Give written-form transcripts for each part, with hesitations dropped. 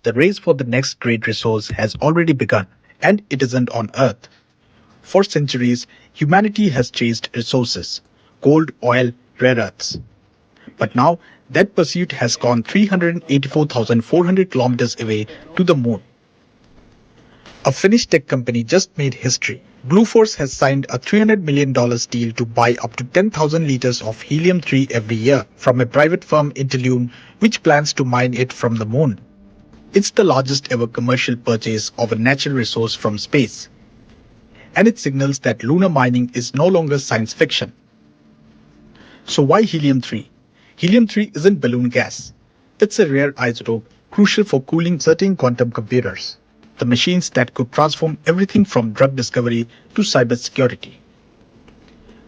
The race for the next great resource has already begun, and it isn't on Earth. For centuries, humanity has chased resources gold, oil, rare earths. But now, that pursuit has gone 384,400 kilometers away to the moon. A Finnish tech company just made history. Blue Force has signed a $300 million deal to buy up to 10,000 liters of helium-3 every year from a private firm Interlune, which plans to mine it from the moon. It's the largest ever commercial purchase of a natural resource from space. And it signals that lunar mining is no longer science fiction. So why helium-3? Helium-3 isn't balloon gas. It's a rare isotope crucial for cooling certain quantum computers, the machines that could transform everything from drug discovery to cybersecurity.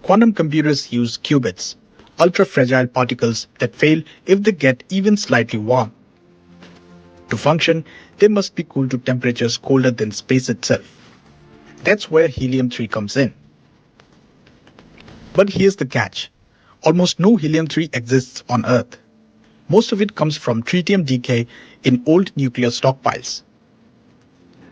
Quantum computers use qubits, ultra-fragile particles that fail if they get even slightly warm. To function, they must be cooled to temperatures colder than space itself. That's where helium-3 comes in. But here's the catch. Almost no helium-3 exists on Earth. Most of it comes from tritium decay in old nuclear stockpiles.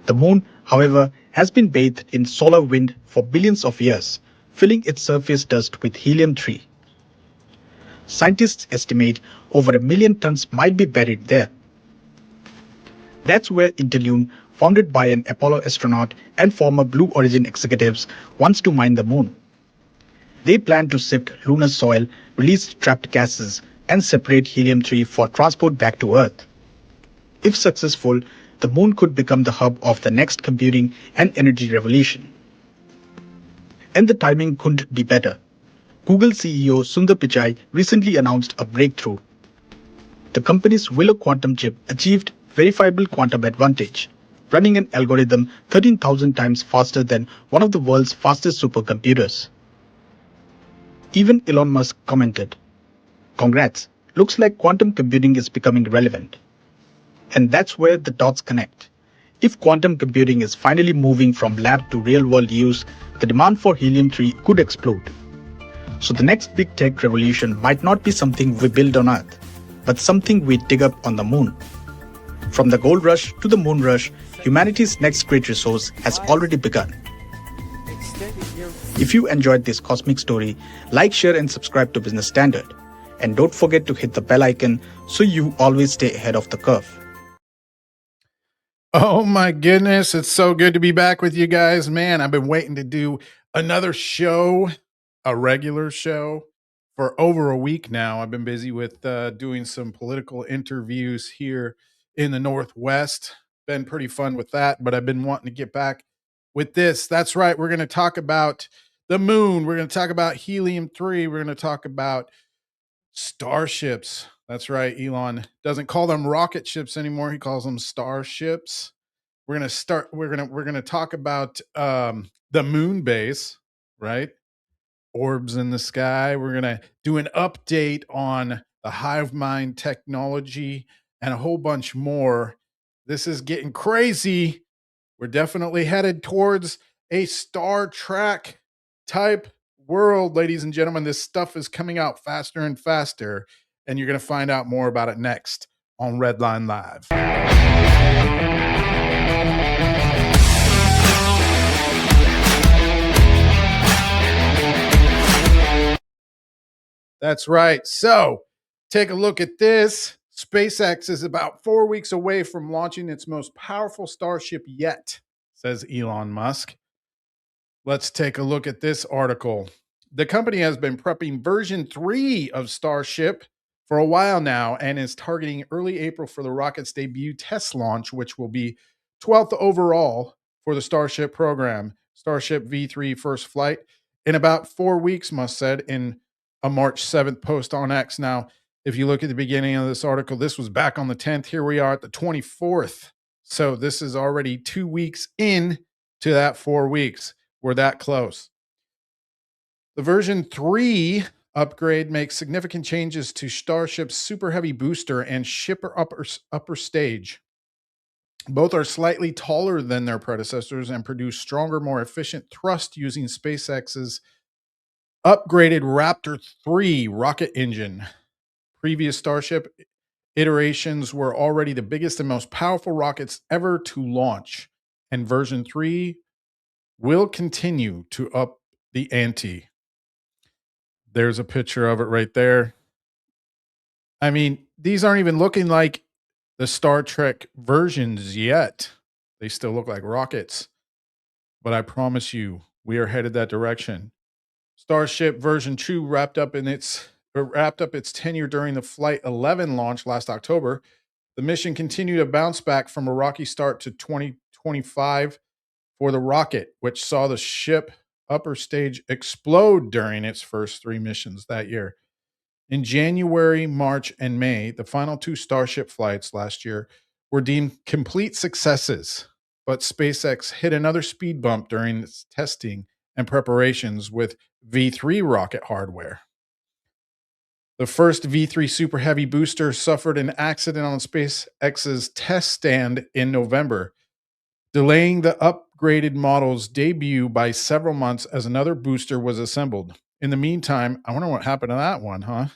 The moon, however, has been bathed in solar wind for billions of years, filling its surface dust with helium-3. Scientists estimate over 1 million tons might be buried there. That's where Interlune, founded by an Apollo astronaut and former Blue Origin executives, wants to mine the moon. They plan to sift lunar soil, release trapped gases, and separate helium-3 for transport back to Earth. If successful, the moon could become the hub of the next computing and energy revolution. And the timing couldn't be better. Google CEO Sundar Pichai recently announced a breakthrough. The company's Willow quantum chip achieved verifiable quantum advantage, running an algorithm 13,000 times faster than one of the world's fastest supercomputers. Even Elon Musk commented, "Congrats, looks like quantum computing is becoming relevant." And that's where the dots connect. If quantum computing is finally moving from lab to real world use, the demand for helium-3 could explode. So the next big tech revolution might not be something we build on Earth, but something we dig up on the moon. From the gold rush to the moon rush, humanity's next great resource has already begun. If you enjoyed this cosmic story, like, share, and subscribe to Business Standard. And don't forget to hit the bell icon so you always stay ahead of the curve. Oh my goodness, it's so good to be back with you guys. Man, I've been waiting to do another show, a regular show, for over a week now. I've been busy with doing some political interviews here in the Northwest. Been pretty fun with that, but I've been wanting to get back with this. That's right. We're going to talk about the moon. We're going to talk about helium-3. We're going to talk about starships. That's right. Elon doesn't call them rocket ships anymore. He calls them starships. We're gonna talk about the moon base, right? Orbs in the sky. We're gonna do an update on the hive mind technology and a whole bunch more. This is getting crazy. We're definitely headed towards a Star Trek type world, ladies and gentlemen. This stuff is coming out faster and faster, and you're going to find out more about it next on Redline Live. That's right. So take a look at this. SpaceX is about 4 weeks away from launching its most powerful Starship yet, says Elon Musk. Let's take a look at this article. The company has been prepping version 3 of Starship for a while now and is targeting early April for the rocket's debut test launch, which will be 12th overall for the Starship program. Starship V3 first flight in about 4 weeks, Musk said in a March 7th post on X. Now, if you look at the beginning of this article, this was back on the 10th. Here we are at the 24th. So this is already 2 weeks in to that 4 weeks. We're that close. The version 3 upgrade makes significant changes to Starship's Super Heavy booster and shipper upper stage. Both are slightly taller than their predecessors and produce stronger, more efficient thrust using SpaceX's upgraded Raptor 3 rocket engine. Previous Starship iterations were already the biggest and most powerful rockets ever to launch, and version 3 will continue to up the ante. There's a picture of it right there. I mean, these aren't even looking like the Star Trek versions yet. They still look like rockets, but I promise you, we are headed that direction. Starship version 2 wrapped up its tenure during the Flight 11 launch last October. The mission continued to bounce back from a rocky start to 2025 for the rocket, which saw the ship upper stage explode during its first 3 missions that year. In January, March, and May, the final 2 Starship flights last year were deemed complete successes, but SpaceX hit another speed bump during its testing and preparations with V3 rocket hardware. The first V3 Super Heavy booster suffered an accident on SpaceX's test stand in November, delaying the upgraded model's debut by several months as another booster was assembled. In the meantime, I wonder what happened to that one, huh?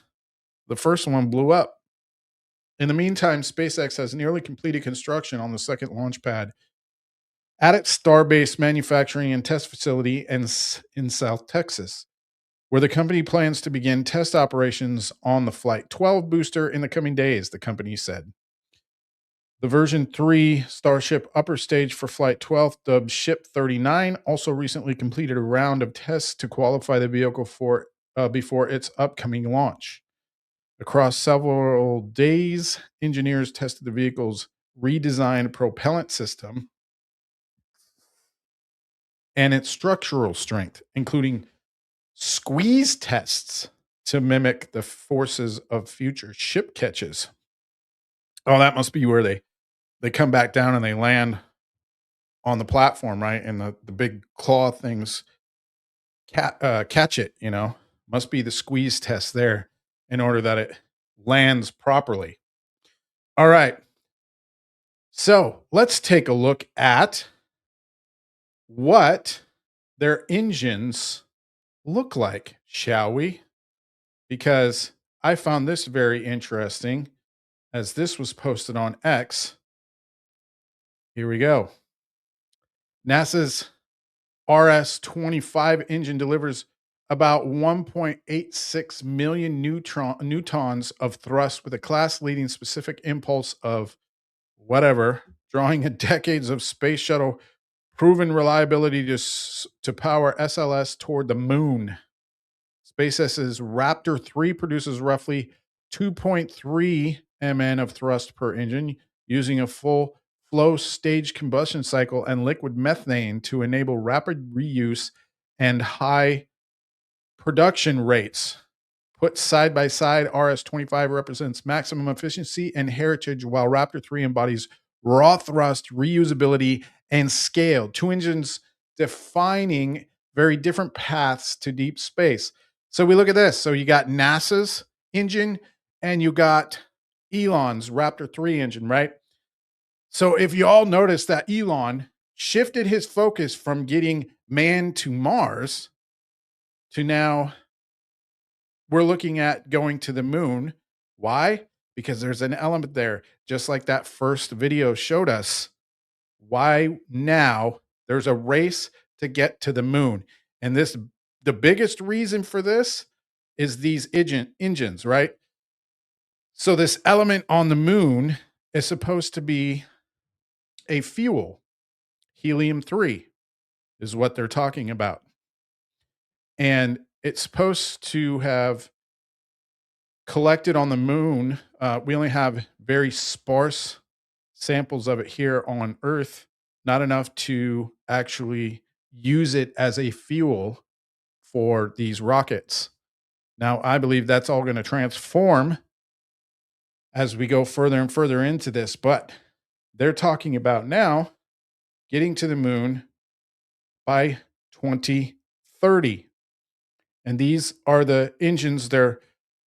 The first one blew up. In the meantime, SpaceX has nearly completed construction on the second launch pad at its Starbase manufacturing and test facility in South Texas, where the company plans to begin test operations on the Flight 12 booster in the coming days, the company said. The version 3 Starship upper stage for Flight 12, dubbed Ship 39, also recently completed a round of tests to qualify the vehicle for before its upcoming launch. Across several days, engineers tested the vehicle's redesigned propellant system and its structural strength, including squeeze tests to mimic the forces of future ship catches. Oh, that must be where they come back down and they land on the platform, right? And the big claw things catch it, you know. Must be the squeeze test there in order that it lands properly. All right. So let's take a look at what their engines look like, shall we? Because I found this very interesting as this was posted on X. Here we go. NASA's RS-25 engine delivers about 1.86 million newtons of thrust with a class-leading specific impulse of whatever, drawing a decades of space shuttle proven reliability to power SLS toward the moon. SpaceX's Raptor 3 produces roughly 2.3 mn of thrust per engine, using a full flow stage combustion cycle and liquid methane to enable rapid reuse and high production rates. Put side by side, RS-25 represents maximum efficiency and heritage, while Raptor 3 embodies raw thrust, reusability, and scale. 2 engines defining very different paths to deep space. So we look at this. So you got NASA's engine and you got Elon's Raptor 3 engine, right? So if you all notice that Elon shifted his focus from getting man to Mars to now we're looking at going to the moon. Why? Because there's an element there, just like that first video showed us. Why now? There's a race to get to the moon. And the biggest reason for this is these engines, right? So this element on the moon is supposed to be a fuel. Helium-3 is what they're talking about. And it's supposed to have collected on the moon. We only have very sparse samples of it here on Earth, not enough to actually use it as a fuel for these rockets. Now, I believe that's all going to transform as we go further and further into this, but they're talking about now getting to the moon by 2030. And these are the engines they're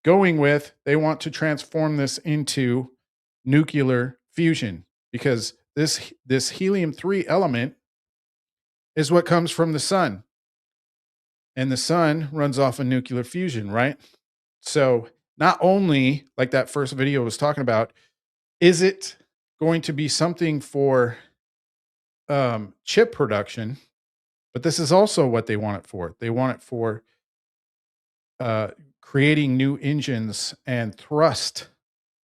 going with. They want to transform this into nuclear fusion because this helium-3 element is what comes from the sun. And the sun runs off of nuclear fusion, right? So not only like that first video was talking about, is it going to be something for chip production, but this is also what they want it for. They want it for uh, creating new engines and thrust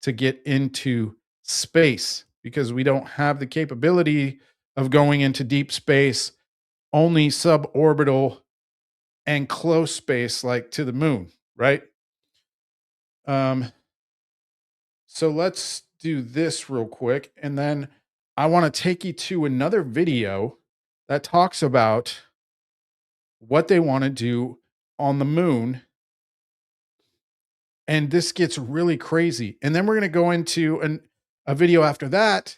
to get into space because we don't have the capability of going into deep space, only suborbital and close space, like to the moon, right? Um, so let's do this real quick. And then I want to take you to another video that talks about what they want to do on the moon. And this gets really crazy. And then we're going to go into a video after that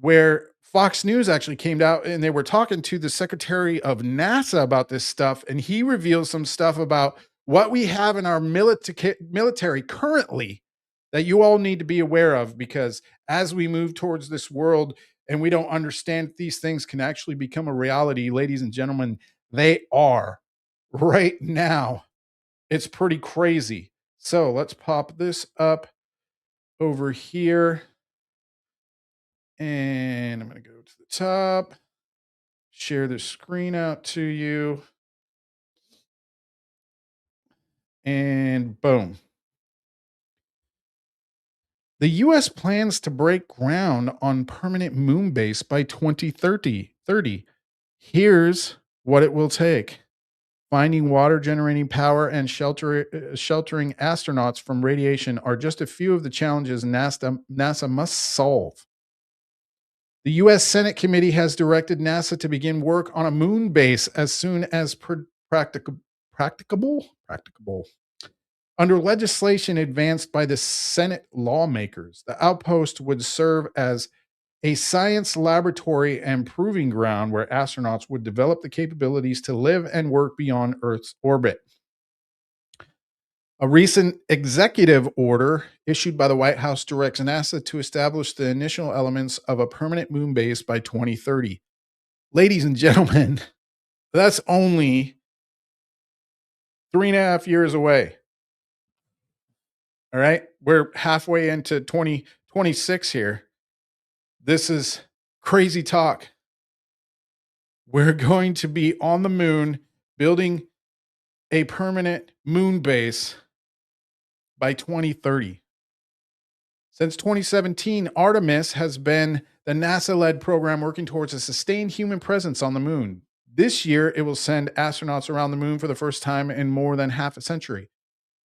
where Fox News actually came out and they were talking to the secretary of NASA about this stuff. And he reveals some stuff about what we have in our military currently that you all need to be aware of, because as we move towards this world and we don't understand if these things can actually become a reality, ladies and gentlemen, they are right now. It's pretty crazy. So let's pop this up over here. And I'm going to go to the top, share the screen out to you. And boom. The US plans to break ground on permanent moon base by 2030. Here's what it will take. Finding water, generating power, and sheltering astronauts from radiation are just a few of the challenges NASA must solve. The U.S. Senate committee has directed NASA to begin work on a moon base as soon as practicable. Under legislation advanced by the Senate lawmakers, the outpost would serve as a science laboratory and proving ground where astronauts would develop the capabilities to live and work beyond Earth's orbit. A recent executive order issued by the White House directs NASA to establish the initial elements of a permanent moon base by 2030. Ladies and gentlemen, that's only 3.5 years away. All right. We're halfway into 2026 here. This is crazy talk. We're going to be on the moon building a permanent moon base by 2030. Since 2017, Artemis has been the NASA led program working towards a sustained human presence on the moon. This year, it will send astronauts around the moon for the first time in more than half a century.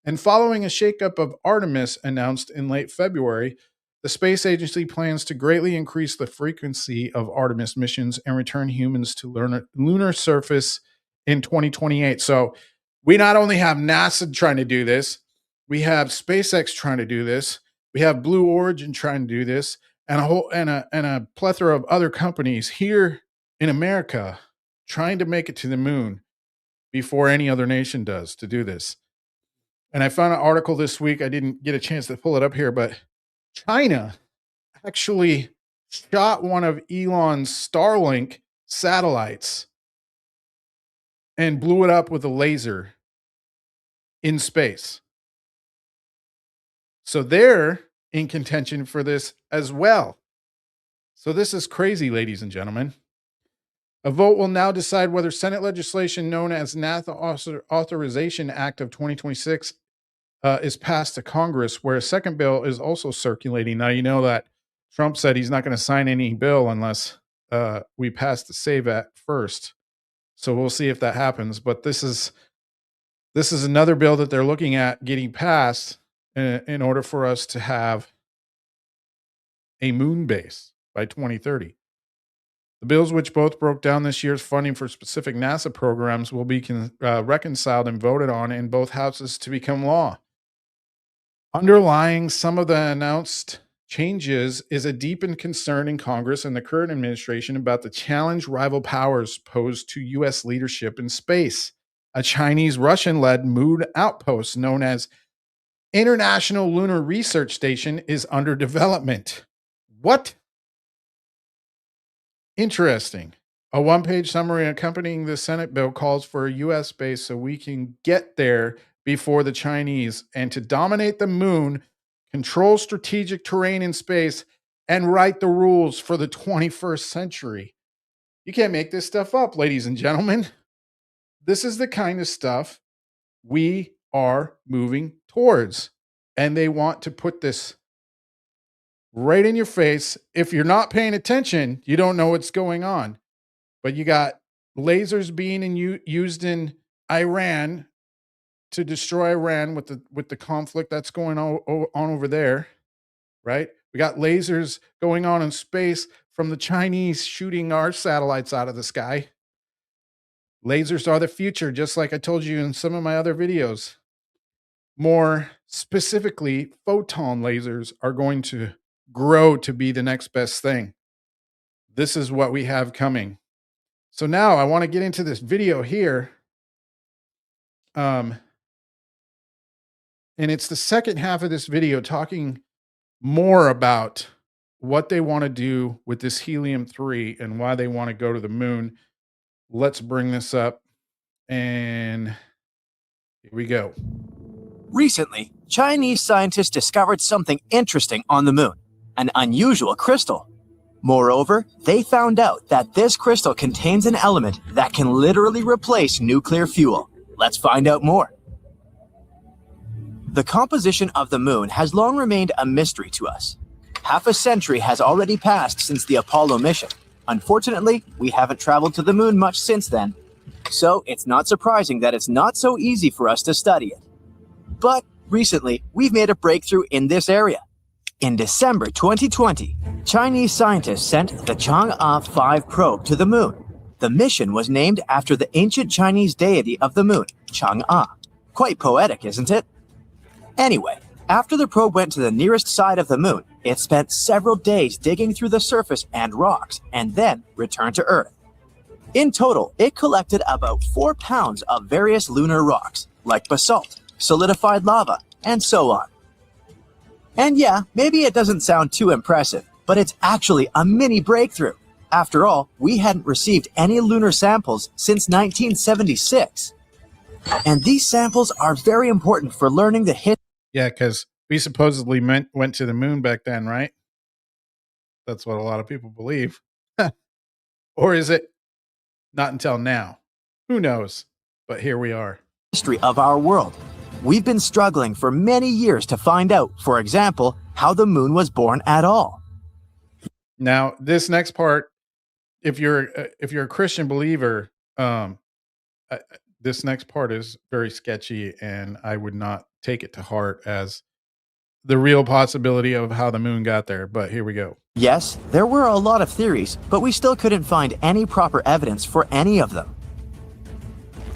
And following a shakeup of Artemis announced in late February, the space agency plans to greatly increase the frequency of Artemis missions and return humans to lunar surface in 2028. So we not only have NASA trying to do this, we have SpaceX trying to do this, we have Blue Origin trying to do this, and a plethora of other companies here in America trying to make it to the moon before any other nation does to do this. And I found an article this week. I didn't get a chance to pull it up here, but China actually shot one of Elon's Starlink satellites and blew it up with a laser in space. So they're in contention for this as well. So this is crazy, ladies and gentlemen. A vote will now decide whether Senate legislation known as NASA Authorization Act of 2026 is passed to Congress, where a second bill is also circulating. Now, you know that Trump said he's not going to sign any bill unless we pass the SAVE Act first. So we'll see if that happens. But this is another bill that they're looking at getting passed in order for us to have a moon base by 2030. The bills, which both broke down this year's funding for specific NASA programs, will be reconciled and voted on in both houses to become law. Underlying some of the announced changes is a deepened concern in Congress and the current administration about the challenge rival powers pose to U.S. leadership in space. A Chinese Russian-led moon outpost known as International Lunar Research Station is under development. What? Interesting. A one-page summary accompanying the Senate bill calls for a U.S. base so we can get there before the Chinese, and to dominate the moon, control strategic terrain in space, and write the rules for the 21st century. You can't make this stuff up, ladies and gentlemen. This is the kind of stuff we are moving towards. And they want to put this right in your face. If you're not paying attention, you don't know what's going on. But you got lasers being used in Iran to destroy Iran with the conflict that's going on over there, right? We got lasers going on in space from the Chinese shooting our satellites out of the sky. Lasers are the future, just like I told you in some of my other videos. More specifically, photon lasers are going to grow to be the next best thing. This is what we have coming. So now I want to get into this video here. And it's the second half of this video talking more about what they want to do with this helium-3 and why they want to go to the moon. Let's bring this up, and here we go. Recently, Chinese scientists discovered something interesting on the moon, an unusual crystal. Moreover, they found out that this crystal contains an element that can literally replace nuclear fuel. Let's find out more. The composition of the moon has long remained a mystery to us. Half a century has already passed since the Apollo mission. Unfortunately, we haven't traveled to the moon much since then. So it's not surprising that it's not so easy for us to study it. But recently, we've made a breakthrough in this area. In December 2020, Chinese scientists sent the Chang'e 5 probe to the moon. The mission was named after the ancient Chinese deity of the moon, Chang'e. Quite poetic, isn't it? Anyway, after the probe went to the nearest side of the moon, it spent several days digging through the surface and rocks, and then returned to Earth. In total, it collected about 4 pounds of various lunar rocks, like basalt, solidified lava, and so on. And yeah, maybe it doesn't sound too impressive, but it's actually a mini breakthrough. After all, we hadn't received any lunar samples since 1976. And these samples are very important for learning the history. Yeah, because we supposedly went to the moon back then, right? That's what a lot of people believe. Or is it not until now? Who knows? But here we are. History of our world. We've been struggling for many years to find out, for example, how the moon was born at all. Now, this next part, if you're a Christian believer, this next part is very sketchy, and I would not take it to heart as the real possibility of how the moon got there. But here we go. Yes, there were a lot of theories, but we still couldn't find any proper evidence for any of them.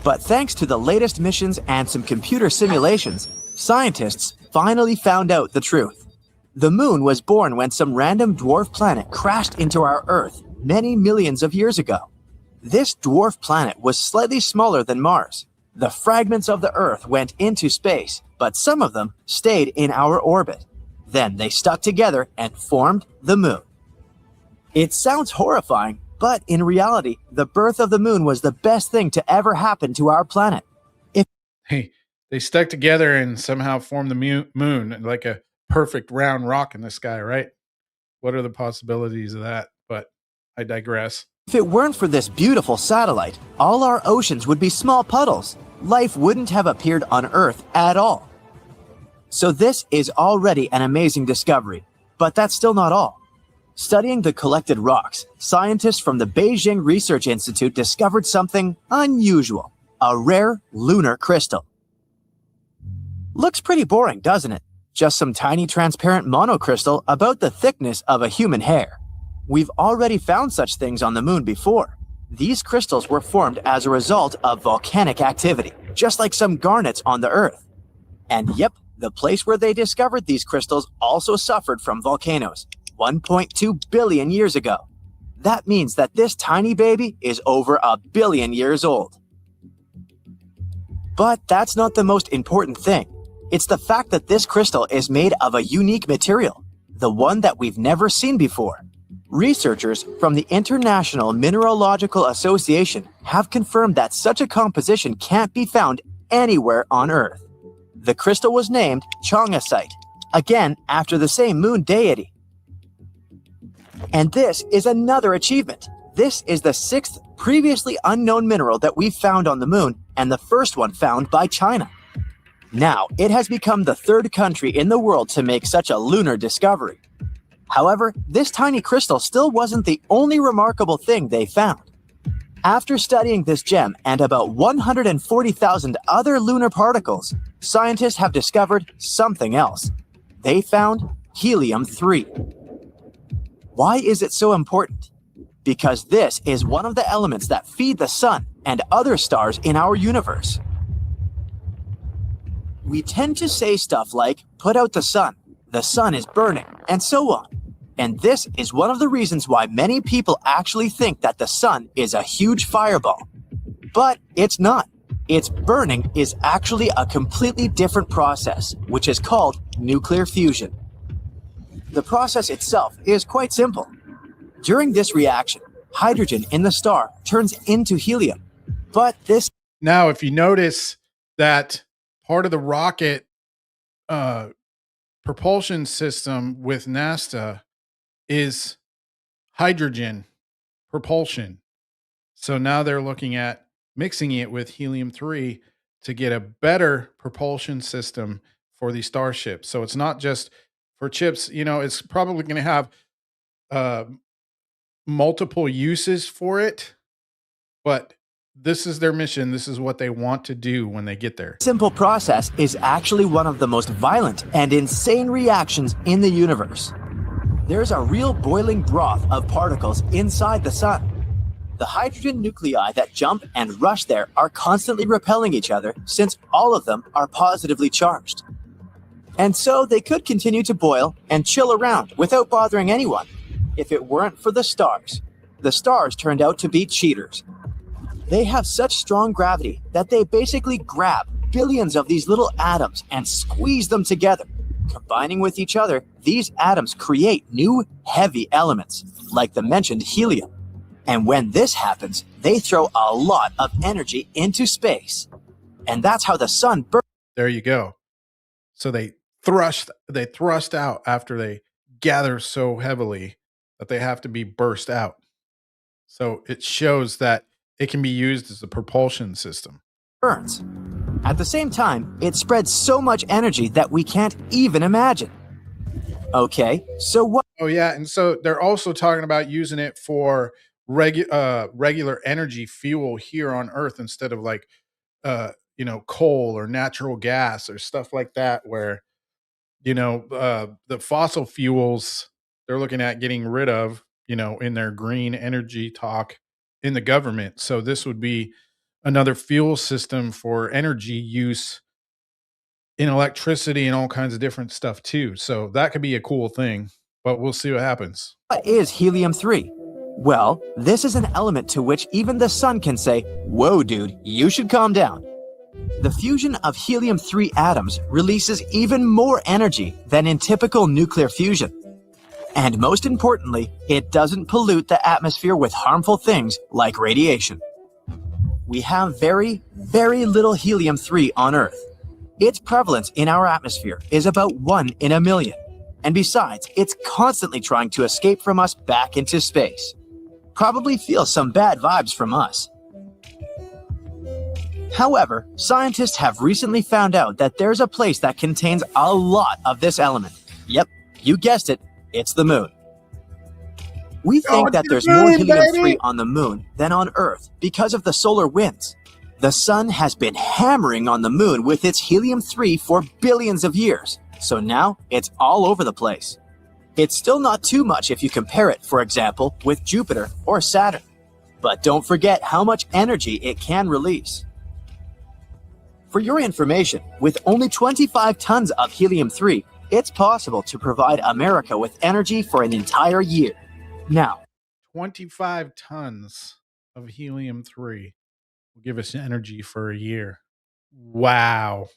But thanks to the latest missions and some computer simulations, scientists finally found out the truth. The moon was born when some random dwarf planet crashed into our Earth many millions of years ago. This dwarf planet was slightly smaller than Mars. The fragments of the Earth went into space, but some of them stayed in our orbit. Then they stuck together and formed the moon. It sounds horrifying, but in reality, the birth of the moon was the best thing to ever happen to our planet. Hey, they stuck together and somehow formed the moon like a perfect round rock in the sky, right? What are the possibilities of that? But I digress. If it weren't for this beautiful satellite, all our oceans would be small puddles. Life wouldn't have appeared on Earth at all. So this is already an amazing discovery, but that's still not all. Studying the collected rocks, scientists from the Beijing Research Institute discovered something unusual, a rare lunar crystal. Looks pretty boring, doesn't it? Just some tiny transparent monocrystal about the thickness of a human hair. We've already found such things on the moon before. These crystals were formed as a result of volcanic activity, just like some garnets on the Earth. And yep, the place where they discovered these crystals also suffered from volcanoes 1.2 billion years ago. That means that this tiny baby is over 1 billion years old. But that's not the most important thing. It's the fact that this crystal is made of a unique material, the one that we've never seen before. Researchers from the International Mineralogical Association have confirmed that such a composition can't be found anywhere on Earth. The crystal was named Chongasite, again after the same moon deity. And this is another achievement. This is the 6th previously unknown mineral that we've found on the moon, and the first one found by China. Now, it has become the 3rd country in the world to make such a lunar discovery. However, this tiny crystal still wasn't the only remarkable thing they found. After studying this gem and about 140,000 other lunar particles, scientists have discovered something else. They found helium-3. Why is it so important? Because this is one of the elements that feed the sun and other stars in our universe. We tend to say stuff like, put out the sun is burning, and so on. And this is one of the reasons why many people actually think that the sun is a huge fireball. But it's not. Its burning is actually a completely different process, which is called nuclear fusion. The process itself is quite simple. During this reaction, hydrogen in the star turns into helium. But this... Now, if you notice that part of the rocket propulsion system with NASA is hydrogen propulsion. So now they're looking at mixing it with helium-3 to get a better propulsion system for the Starship. So it's not just for chips, it's probably going to have multiple uses for it, but this is their mission. This is what they want to do when they get there. Simple process is actually one of the most violent and insane reactions in the universe. There's a real boiling broth of particles inside the sun. The hydrogen nuclei that jump and rush there are constantly repelling each other since all of them are positively charged. And so they could continue to boil and chill around without bothering anyone if it weren't for the stars. The stars turned out to be cheaters. They have such strong gravity that they basically grab billions of these little atoms and squeeze them together. Combining with each other, these atoms create new heavy elements, like the mentioned helium. And when this happens, they throw a lot of energy into space. And that's how the sun burns. There you go. So they thrust out after they gather so heavily that they have to be burst out. So it shows that it can be used as a propulsion system. Burns. At the same time, it spreads so much energy that we can't even imagine. Okay, so what? Oh yeah, and so they're also talking about using it for regular energy fuel here on Earth instead of like coal or natural gas or stuff like that, where the fossil fuels they're looking at getting rid of, in their green energy talk in the government. So this would be another fuel system for energy use in electricity and all kinds of different stuff too. So that could be a cool thing, but we'll see what happens. What is helium-3? Well, this is an element to which even the sun can say, whoa, dude, you should calm down. The fusion of helium-3 atoms releases even more energy than in typical nuclear fusion. And most importantly, it doesn't pollute the atmosphere with harmful things like radiation. We have very, very little helium-3 on Earth. Its prevalence in our atmosphere is about 1 in a million. And besides, it's constantly trying to escape from us back into space. Probably feels some bad vibes from us. However, scientists have recently found out that there's a place that contains a lot of this element. Yep, you guessed it, it's the moon. We think that there's more helium-3 on the moon than on Earth because of the solar winds. The sun has been hammering on the moon with its helium-3 for billions of years, so now it's all over the place. It's still not too much if you compare it, for example, with Jupiter or Saturn. But don't forget how much energy it can release. For your information, with only 25 tons of helium-3, it's possible to provide America with energy for an entire year. Now, 25 tons of helium-3 will give us energy for a year. Wow.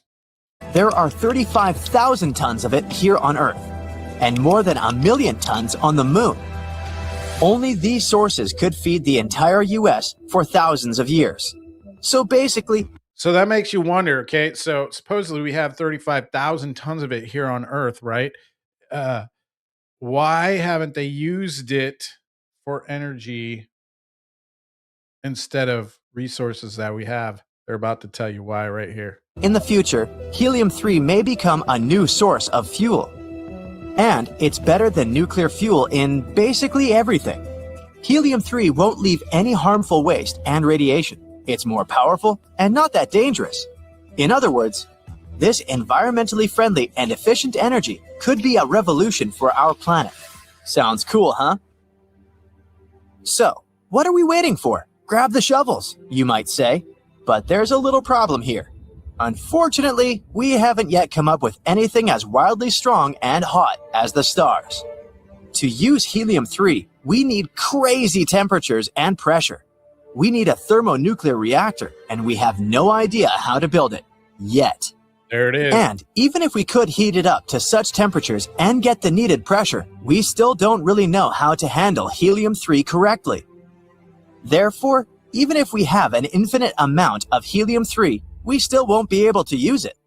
there are 35,000 tons of it here on Earth, and more than 1 million tons on the moon. Only these sources could feed the entire US for thousands of years. So basically, So that makes you wonder, okay? So supposedly we have 35,000 tons of it here on Earth, right? Uh, why haven't they used it for energy instead of resources that we have? They're about to tell you why right here. In the future, helium-3 may become a new source of fuel. And it's better than nuclear fuel in basically everything. Helium-3 won't leave any harmful waste and radiation. It's more powerful and not that dangerous. In other words, this environmentally friendly and efficient energy could be a revolution for our planet. Sounds cool, huh? So, what are we waiting for? Grab the shovels, you might say. But there's a little problem here. Unfortunately, we haven't yet come up with anything as wildly strong and hot as the stars. To use helium-3, we need crazy temperatures and pressure. We need a thermonuclear reactor, and we have no idea how to build it. Yet. There it is. And even if we could heat it up to such temperatures and get the needed pressure, we still don't really know how to handle helium-3 correctly. Therefore, even if we have an infinite amount of helium-3, we still won't be able to use it.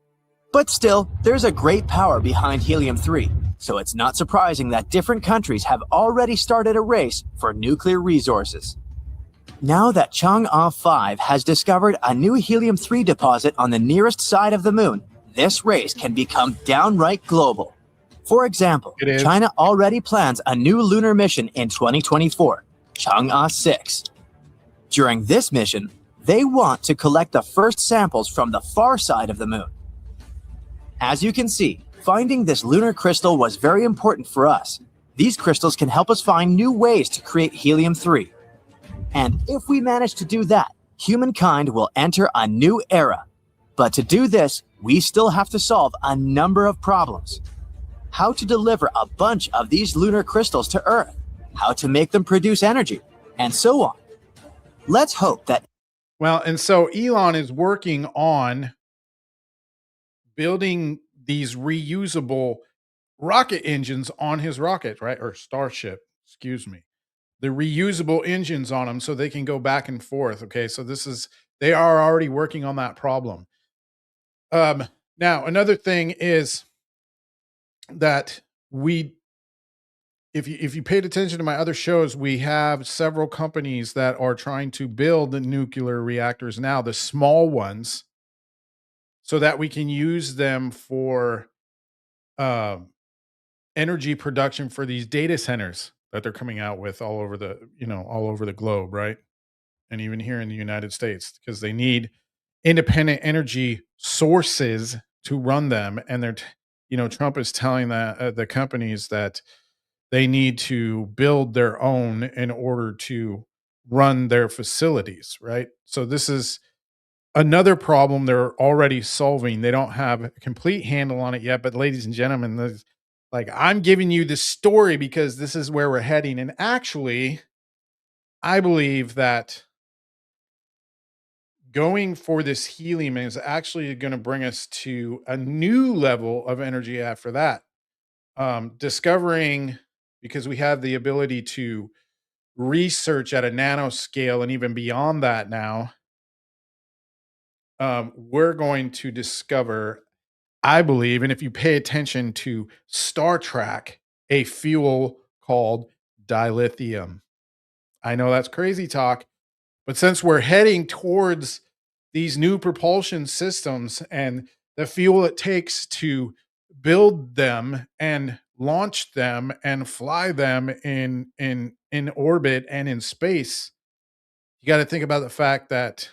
But still, there's a great power behind helium-3, so it's not surprising that different countries have already started a race for nuclear resources. Now that Chang'e 5 has discovered a new helium-3 deposit on the nearest side of the moon, this race can become downright global. For example, China already plans a new lunar mission in 2024, Chang'e 6. During this mission, they want to collect the first samples from the far side of the moon. As you can see, finding this lunar crystal was very important for us. These crystals can help us find new ways to create helium-3. And if we manage to do that, humankind will enter a new era. But to do this, we still have to solve a number of problems. How to deliver a bunch of these lunar crystals to Earth, how to make them produce energy, and so on. Let's hope that... Well, and so Elon is working on building these reusable rocket engines on his rocket, right? Or Starship, excuse me. The reusable engines on them so they can go back and forth. Okay. So they are already working on that problem. Now another thing is that if you paid attention to my other shows, we have several companies that are trying to build the nuclear reactors now, the small ones, so that we can use them for energy production for these data centers that they're coming out with all over the globe, right? And even here in the United States, because they need independent energy sources to run them. And Trump is telling the companies that they need to build their own in order to run their facilities, right? So this is another problem they're already solving. They don't have a complete handle on it yet, but ladies and gentlemen, I'm giving you this story because this is where we're heading. And actually, I believe that going for this helium is actually going to bring us to a new level of energy after that. Discovering, because we have the ability to research at a nanoscale and even beyond that now, we're going to discover, I believe, and if you pay attention to Star Trek, a fuel called dilithium. I know that's crazy talk, but since we're heading towards these new propulsion systems and the fuel it takes to build them and launch them and fly them in orbit and in space, you got to think about the fact that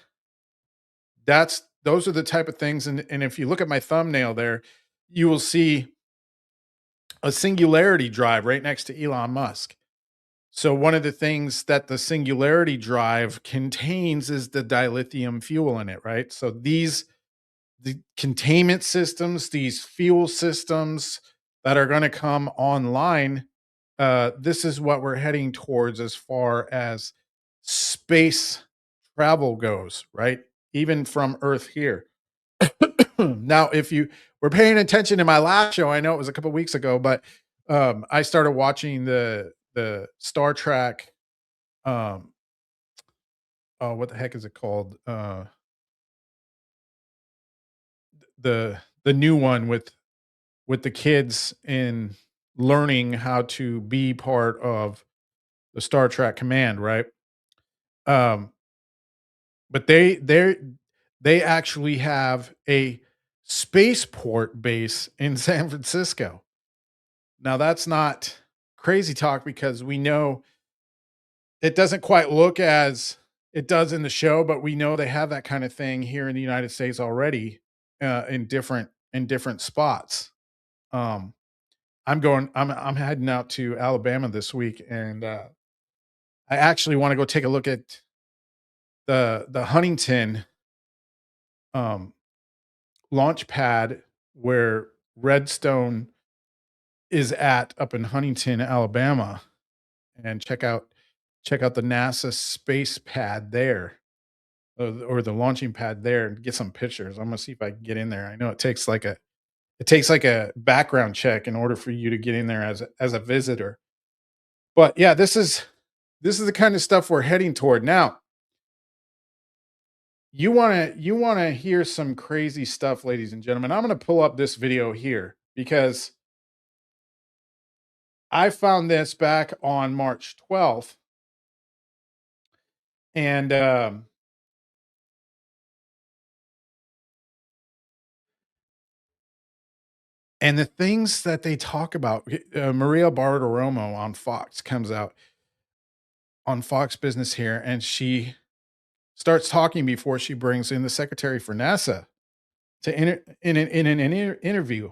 those are the type of things. And if you look at my thumbnail there, you will see a singularity drive right next to Elon Musk. So one of the things that the singularity drive contains is the dilithium fuel in it, right? So the containment systems, these fuel systems that are going to come online, this is what we're heading towards as far as space travel goes, right? Even from Earth here. Now, if you were paying attention to my last show, I know it was a couple weeks ago, but I started watching the Star Trek. Oh, what the heck is it called? the new one with the kids in learning how to be part of the Star Trek command, right? Um, but they actually have a spaceport base in San Francisco. Now that's not crazy talk because we know it doesn't quite look as it does in the show, but we know they have that kind of thing here in the United States already in different spots. Um, I'm heading out to Alabama this week, and I actually want to go take a look at the Huntington um, launch pad where Redstone is at up in Huntington, Alabama, and check out the NASA space pad there, or the launching pad there, and get some pictures. I'm gonna see if I can get in there. I know it takes like a background check in order for you to get in there as a visitor. But yeah, this is the kind of stuff we're heading toward now. You want to hear some crazy stuff, ladies and gentlemen. I'm going to pull up this video here because I found this back on March 12th, and the things that they talk about. Maria Bartiromo on Fox comes out on Fox Business here, and she starts talking before she brings in the secretary for NASA to in an interview.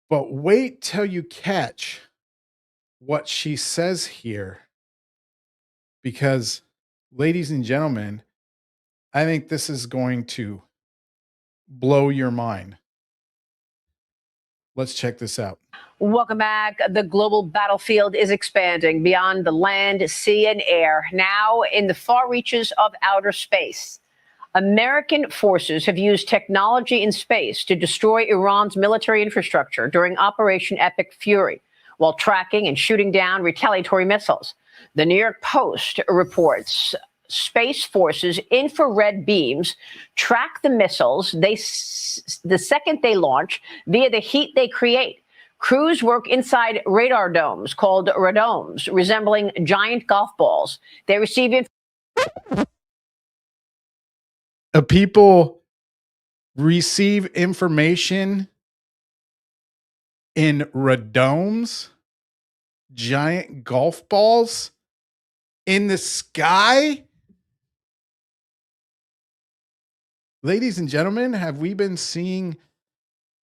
But wait till you catch what she says here, because, ladies and gentlemen, I think this is going to blow your mind. Let's check this out. Welcome back. The global battlefield is expanding beyond the land, sea, and air, now in the far reaches of outer space. American forces have used technology in space to destroy Iran's military infrastructure during Operation Epic Fury, while tracking and shooting down retaliatory missiles. The New York Post reports Space Forces infrared beams track the missiles the second they launch via the heat they create. Crews work inside radar domes called radomes, resembling giant golf balls. They receive People receive information in radomes, giant golf balls in the sky. Ladies and gentlemen, have we been seeing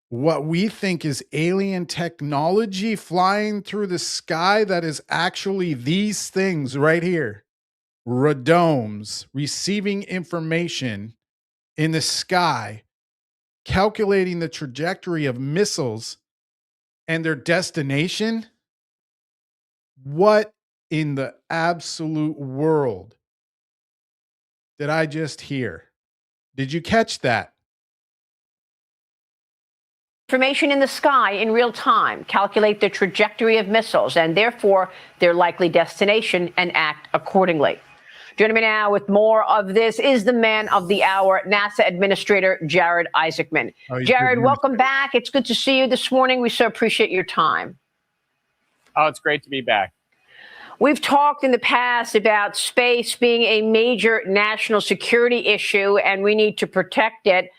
what we think is alien technology flying through the sky that is actually these things right here? Radomes receiving information in the sky, calculating the trajectory of missiles and their destination. What in the absolute world did I just hear? Did you catch that? information in the sky in real time, calculate the trajectory of missiles and therefore their likely destination, and act accordingly. Joining me now with more of this is the man of the hour, NASA Administrator Jared Isaacman. Jared, welcome back. It's good to see you this morning. We so appreciate your time. Oh, it's great to be back. We've talked in the past about space being a major national security issue, and we need to protect it.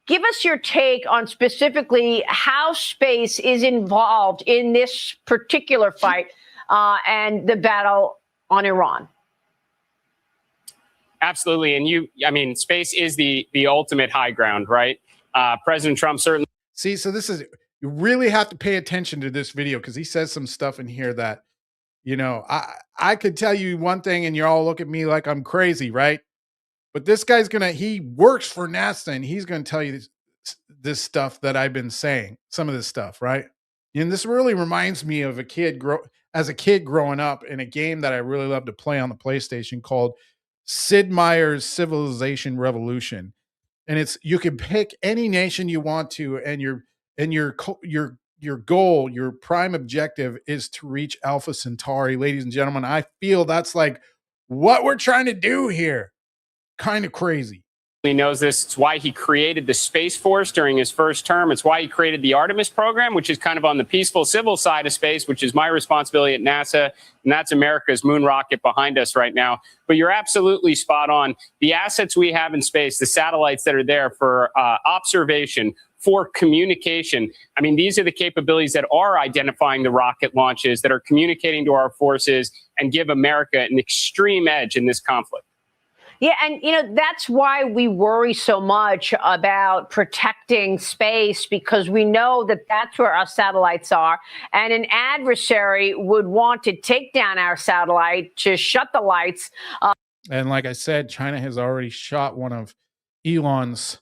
Give us your take on specifically how space is involved in this particular fight and the battle on Iran. Absolutely. And space is the ultimate high ground, right? President Trump certainly. See, so this is, you really have to pay attention to this video because he says some stuff in here that, I could tell you one thing and you all look at me like I'm crazy, right? But this guy's he works for NASA and he's going to tell you this stuff that I've been saying, some of this stuff, right? And this really reminds me of a kid growing up in a game that I really loved to play on the PlayStation called Sid Meier's Civilization Revolution. And you can pick any nation you want to, and your goal, your prime objective is to reach Alpha Centauri. Ladies and gentlemen, I feel that's like what we're trying to do here. Kind of crazy. He knows this. It's why he created the Space Force during his first term. It's why he created the Artemis program, which is kind of on the peaceful civil side of space, which is my responsibility at NASA. And that's America's moon rocket behind us right now. But you're absolutely spot on. The assets we have in space, the satellites that are there for observation, for communication. I mean, these are the capabilities that are identifying the rocket launches, that are communicating to our forces and give America an extreme edge in this conflict. Yeah, and that's why we worry so much about protecting space, because we know that that's where our satellites are, and an adversary would want to take down our satellite to shut the lights. And like I said, China has already shot one of Elon's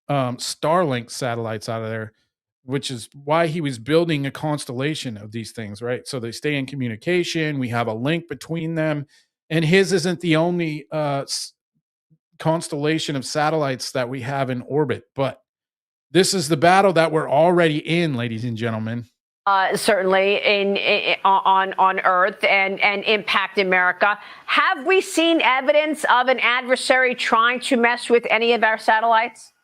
Starlink satellites out of there, which is why he was building a constellation of these things, right? So they stay in communication. We have a link between them, and his isn't the only constellation of satellites that we have in orbit, but this is the battle that we're already in, ladies and gentlemen. Certainly on Earth and impact America. Have we seen evidence of an adversary trying to mess with any of our satellites?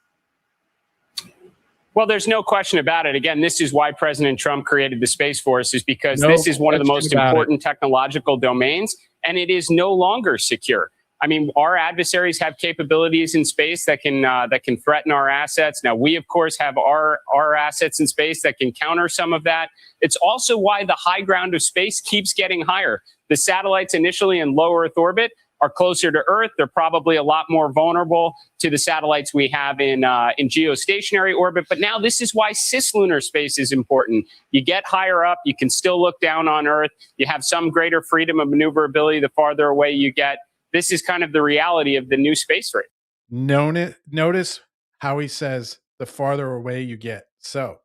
Well, there's no question about it. Again, this is why President Trump created the Space Force, is because this is one of the most important technological domains, and it is no longer secure. I mean, our adversaries have capabilities in space that can threaten our assets. Now, we, of course, have our assets in space that can counter some of that. It's also why the high ground of space keeps getting higher. The satellites initially in low Earth orbit are closer to Earth. They're probably a lot more vulnerable to the satellites we have in geostationary orbit. But now this is why cislunar space is important. You get higher up, you can still look down on Earth. You have some greater freedom of maneuverability the farther away you get. This is kind of the reality of the new space race. Notice how he says the farther away you get. So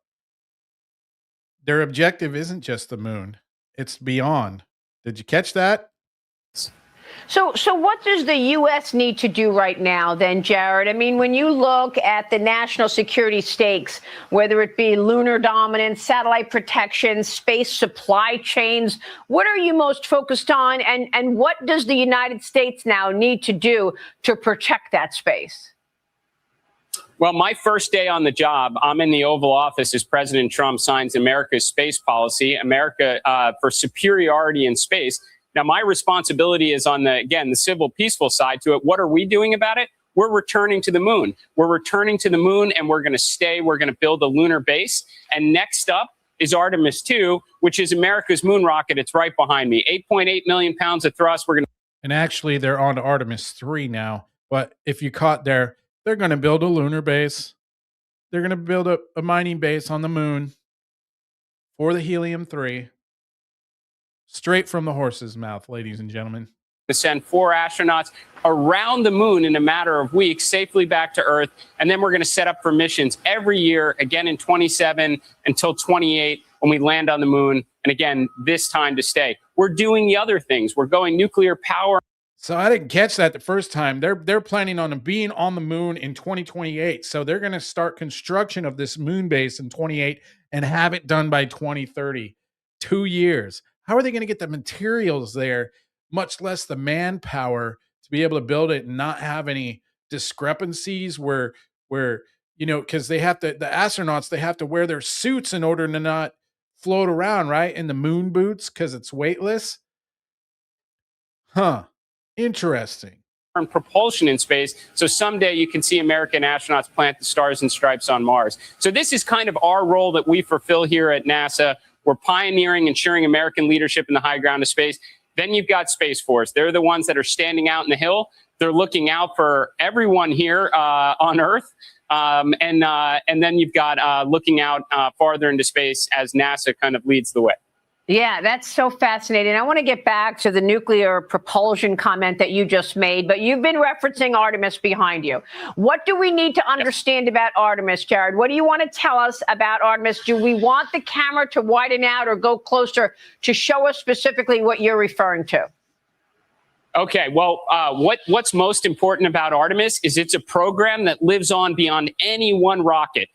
their objective isn't just the moon, it's beyond. Did you catch that? So what does the U.S. need to do right now then, Jared? I mean, when you look at the national security stakes, whether it be lunar dominance, satellite protection, space supply chains, what are you most focused on? And what does the United States now need to do to protect that space? Well, my first day on the job, I'm in the Oval Office as President Trump signs America's space policy, America for superiority in space. Now, my responsibility is on the civil, peaceful side to it. What are we doing about it? We're returning to the moon. We're returning to the moon, and we're going to stay. We're going to build a lunar base. And next up is Artemis 2, which is America's moon rocket. It's right behind me. 8.8 million pounds of thrust. And actually, they're on to Artemis 3 now. But if you caught there, they're going to build a lunar base. They're going to build a mining base on the moon for the helium-3. Straight from the horse's mouth, ladies and gentlemen. To send 4 astronauts around the moon in a matter of weeks, safely back to Earth. And then we're going to set up for missions every year, again in 27 until 28, when we land on the moon. And again, this time to stay. We're doing the other things. We're going nuclear power. So I didn't catch that the first time. They're planning on being on the moon in 2028. So they're going to start construction of this moon base in 28 and have it done by 2030. 2 years. How are they going to get the materials there, much less the manpower to be able to build it and not have any discrepancies where because they have to, the astronauts, they have to wear their suits in order to not float around, right? In the moon boots because it's weightless. Huh. Interesting. And propulsion in space. So someday you can see American astronauts plant the stars and stripes on Mars. So this is kind of our role that we fulfill here at NASA. We're pioneering, ensuring American leadership in the high ground of space. Then you've got Space Force. They're the ones that are standing out in the hill. They're looking out for everyone here on Earth. And then you've got looking out farther into space as NASA kind of leads the way. Yeah, that's so fascinating. I want to get back to the nuclear propulsion comment that you just made, but you've been referencing Artemis behind you. What do we need to understand about Artemis, Jared? What do you want to tell us about Artemis? Do we want the camera to widen out or go closer to show us specifically what you're referring to? Okay, well, what's most important about Artemis is it's a program that lives on beyond any one rocket.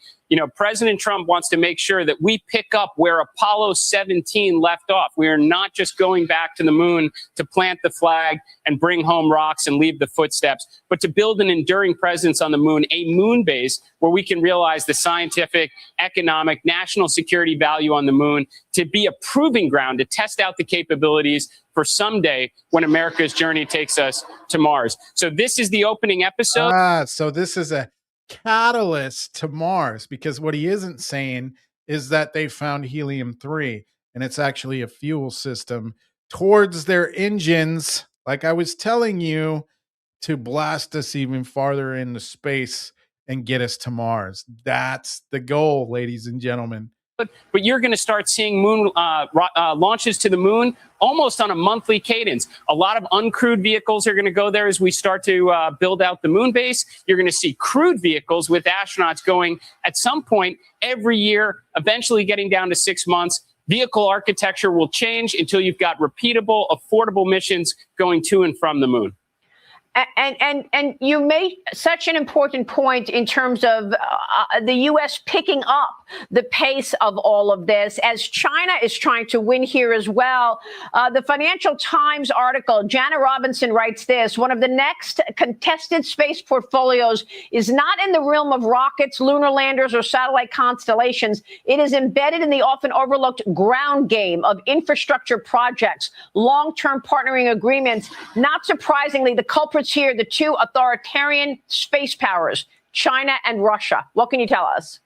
President Trump wants to make sure that we pick up where Apollo 17 left off. We are not just going back to the moon to plant the flag and bring home rocks and leave the footsteps, but to build an enduring presence on the moon, a moon base where we can realize the scientific, economic, national security value on the moon, to be a proving ground, to test out the capabilities for someday when America's journey takes us to Mars. So this is the opening episode. So this is a catalyst to Mars, because what he isn't saying is that they found helium-3, and it's actually a fuel system towards their engines, like I was telling you, to blast us even farther into space and get us to Mars. That's the goal, ladies and gentlemen. But you're going to start seeing moon launches to the moon almost on a monthly cadence. A lot of uncrewed vehicles are going to go there as we start to build out the moon base. You're going to see crewed vehicles with astronauts going at some point every year, eventually getting down to 6 months. Vehicle architecture will change until you've got repeatable, affordable missions going to and from the moon. And you made such an important point in terms of the U.S. picking up the pace of all of this, as China is trying to win here as well. The Financial Times article, Jana Robinson writes this: one of the next contested space portfolios is not in the realm of rockets, lunar landers, or satellite constellations. It is embedded in the often overlooked ground game of infrastructure projects, long-term partnering agreements. Not surprisingly, the culprits here, the two authoritarian space powers, China and Russia. What can you tell us?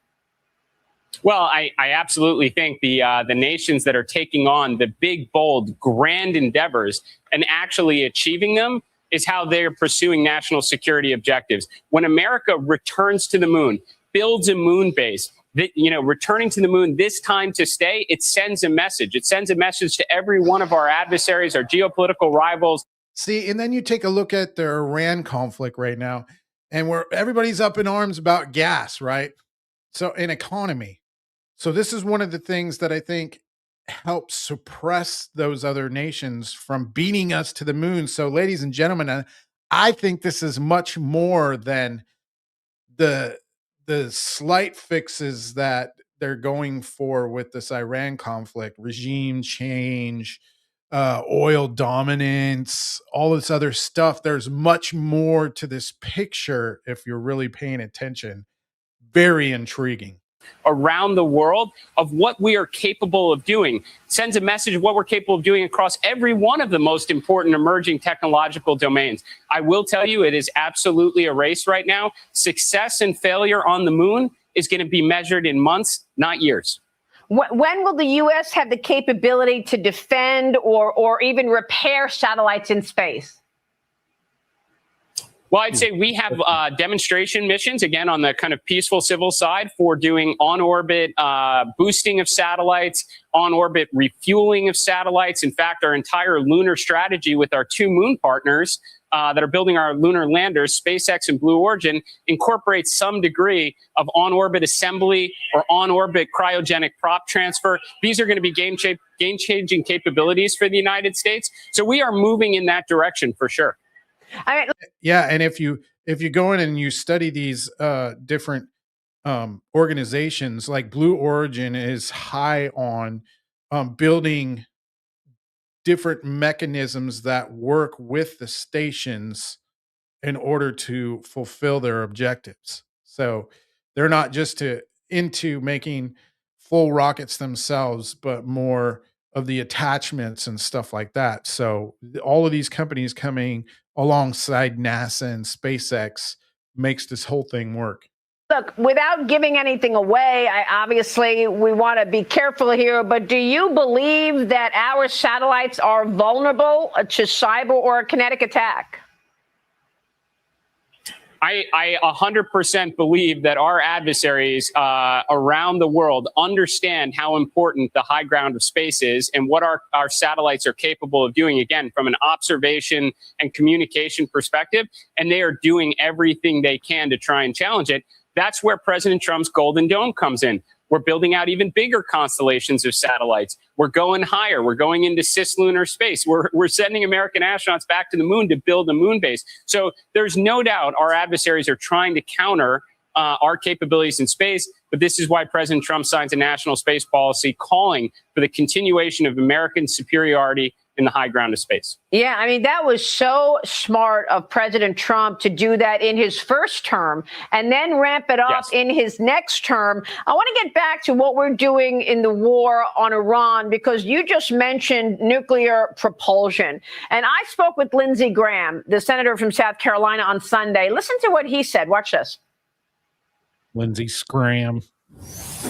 Well, I absolutely think the nations that are taking on the big, bold, grand endeavors and actually achieving them is how they're pursuing national security objectives. When America returns to the moon, builds a moon base, returning to the moon this time to stay, it sends a message. It sends a message to every one of our adversaries, our geopolitical rivals. See, and then you take a look at the Iran conflict right now, and where everybody's up in arms about gas, right? So, an economy. So this is one of the things that I think helps suppress those other nations from beating us to the moon. So, ladies and gentlemen, I think this is much more than the slight fixes that they're going for with this Iran conflict, regime change, oil dominance, all this other stuff. There's much more to this picture if you're really paying attention. Very intriguing. Around the world of what we are capable of doing, sends a message of what we're capable of doing across every one of the most important emerging technological domains. I will tell you, it is absolutely a race right now. Success and failure on the moon is going to be measured in months, not years. When will the U.S. have the capability to defend or even repair satellites in space? Well, I'd say we have demonstration missions, again, on the kind of peaceful civil side for doing on-orbit boosting of satellites, on-orbit refueling of satellites. In fact, our entire lunar strategy with our two moon partners that are building our lunar landers, SpaceX and Blue Origin, incorporates some degree of on-orbit assembly or on-orbit cryogenic prop transfer. These are going to be game-changing capabilities for the United States. So we are moving in that direction for sure. Yeah, and if you go in and you study these different organizations, like Blue Origin is high on building different mechanisms that work with the stations in order to fulfill their objectives. So they're not just into making full rockets themselves, but more of the attachments and stuff like that. So all of these companies coming alongside NASA and SpaceX makes this whole thing work. Look, without giving anything away, obviously we want to be careful here, but do you believe that our satellites are vulnerable to cyber or kinetic attack? I 100% believe that our adversaries around the world understand how important the high ground of space is and what our satellites are capable of doing, again, from an observation and communication perspective. And they are doing everything they can to try and challenge it. That's where President Trump's Golden Dome comes in. We're building out even bigger constellations of satellites. We're going higher. We're going into cislunar space. We're sending American astronauts back to the moon to build a moon base. So there's no doubt our adversaries are trying to counter our capabilities in space. But this is why President Trump signs a national space policy calling for the continuation of American superiority in the high ground of space. Yeah, I mean, that was so smart of President Trump to do that in his first term and then ramp it up in his next term. I want to get back to what we're doing in the war on Iran, because you just mentioned nuclear propulsion. And I spoke with Lindsey Graham, the senator from South Carolina, on Sunday. Listen to what he said. Watch this. Lindsey Graham.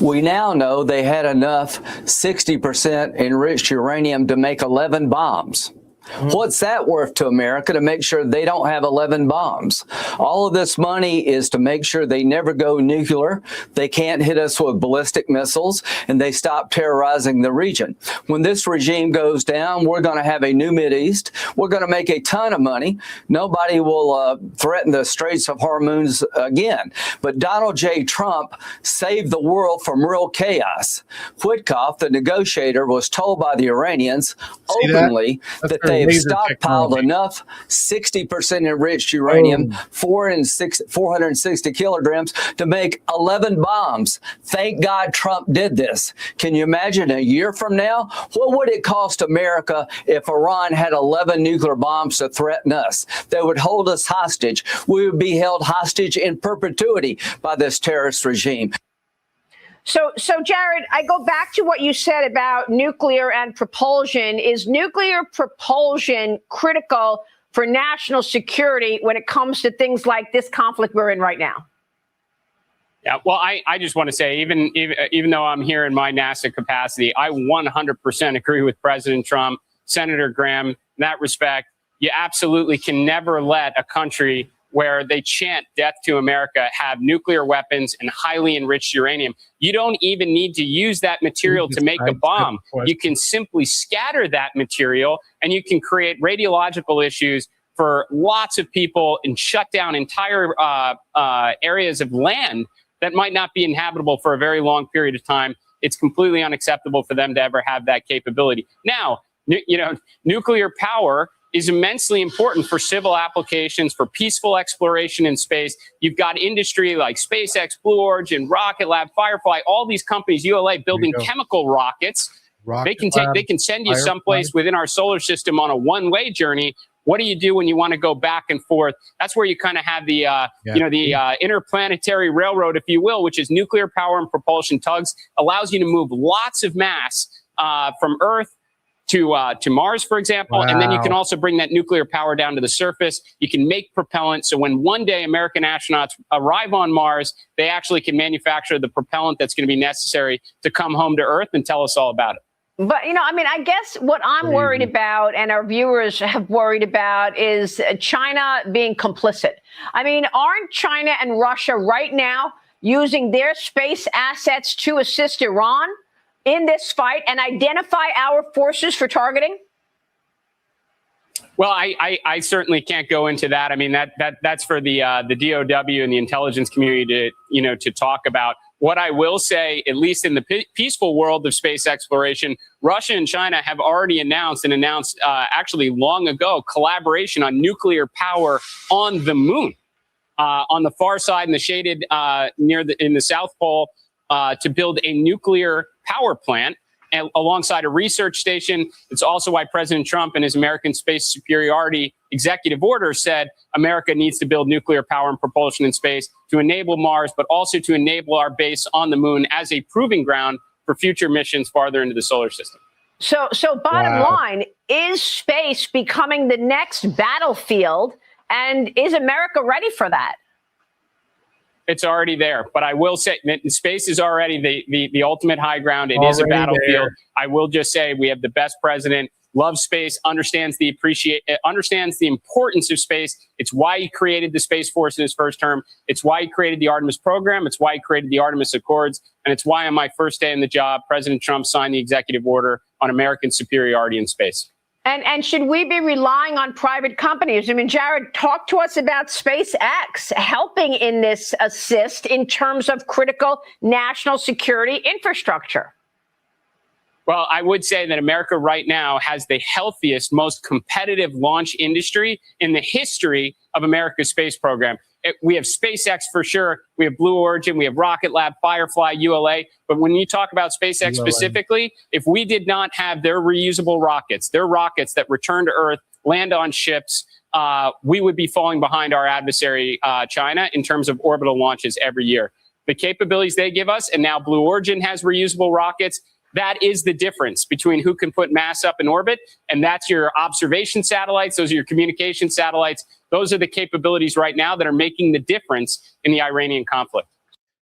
We now know they had enough 60% enriched uranium to make 11 bombs. What's that worth to America to make sure they don't have 11 bombs? All of this money is to make sure they never go nuclear, they can't hit us with ballistic missiles, and they stop terrorizing the region. When this regime goes down, we're going to have a new Mideast. We're going to make a ton of money. Nobody will threaten the Straits of Hormuz again. But Donald J. Trump saved the world from real chaos. Witkoff, the negotiator, was told by the Iranians openly that they have stockpiled enough 60% enriched uranium, 460 kilograms, to make 11 bombs. Thank God Trump did this. Can you imagine a year from now? What would it cost America if Iran had 11 nuclear bombs to threaten us? They would hold us hostage. We would be held hostage in perpetuity by this terrorist regime. So, Jared, I go back to what you said about nuclear and propulsion. Is nuclear propulsion critical for national security when it comes to things like this conflict we're in right now? Yeah, well, I just want to say, even though I'm here in my NASA capacity, I 100% agree with President Trump, Senator Graham, in that respect. You absolutely can never let a country where they chant death to America have nuclear weapons and highly enriched uranium. You don't even need to use that material to make a bomb. You can simply scatter that material, and you can create radiological issues for lots of people and shut down entire areas of land that might not be inhabitable for a very long period of time. It's completely unacceptable for them to ever have that capability. Now, nuclear power is immensely important for civil applications, for peaceful exploration in space. You've got industry like SpaceX, Blue Origin, Rocket Lab, Firefly, all these companies, ULA, building chemical rockets. They can send you someplace within our solar system on a one-way journey. What do you do when you want to go back and forth? That's where you kind of have the interplanetary railroad, if you will, which is nuclear power and propulsion tugs, allows you to move lots of mass from Earth to Mars, for example. And then you can also bring that nuclear power down to the surface. You can make propellant. So when one day American astronauts arrive on Mars, they actually can manufacture the propellant that's going to be necessary to come home to Earth and tell us all about it. But, I guess what I'm worried about, and our viewers have worried about, is China being complicit. Aren't China and Russia right now using their space assets to assist Iran in this fight and identify our forces for targeting? Well, I certainly can't go into that. That's for the DOW and the intelligence community to talk about. What I will say, at least in the peaceful world of space exploration, Russia and China have already announced actually long ago collaboration on nuclear power on the moon, on the far side in the shaded in the South Pole, to build a nuclear power plant and alongside a research station. It's also why President Trump in his American Space Superiority executive order said America needs to build nuclear power and propulsion in space to enable Mars, but also to enable our base on the moon as a proving ground for future missions farther into the solar system. So bottom line, is space becoming the next battlefield, and is America ready for that? It's already there. But I will say space is already the ultimate high ground. It is a battlefield. There. I will just say we have the best president, loves space, understands the importance of space. It's why he created the Space Force in his first term. It's why he created the Artemis program. It's why he created the Artemis Accords. And it's why on my first day in the job, President Trump signed the executive order on American superiority in space. And should we be relying on private companies? Jared, talk to us about SpaceX helping in this assist in terms of critical national security infrastructure. Well, I would say that America right now has the healthiest, most competitive launch industry in the history of America's space program. we have SpaceX for sure. We have Blue Origin. We have Rocket Lab, Firefly, ULA. But when you talk about SpaceX specifically, if we did not have their reusable rockets, their rockets that return to Earth, land on ships, we would be falling behind our adversary, China, in terms of orbital launches every year. The capabilities they give us, and now Blue Origin has reusable rockets. That is the difference between who can put mass up in orbit, and that's your observation satellites. Those are your communication satellites. Those are the capabilities right now that are making the difference in the Iranian conflict.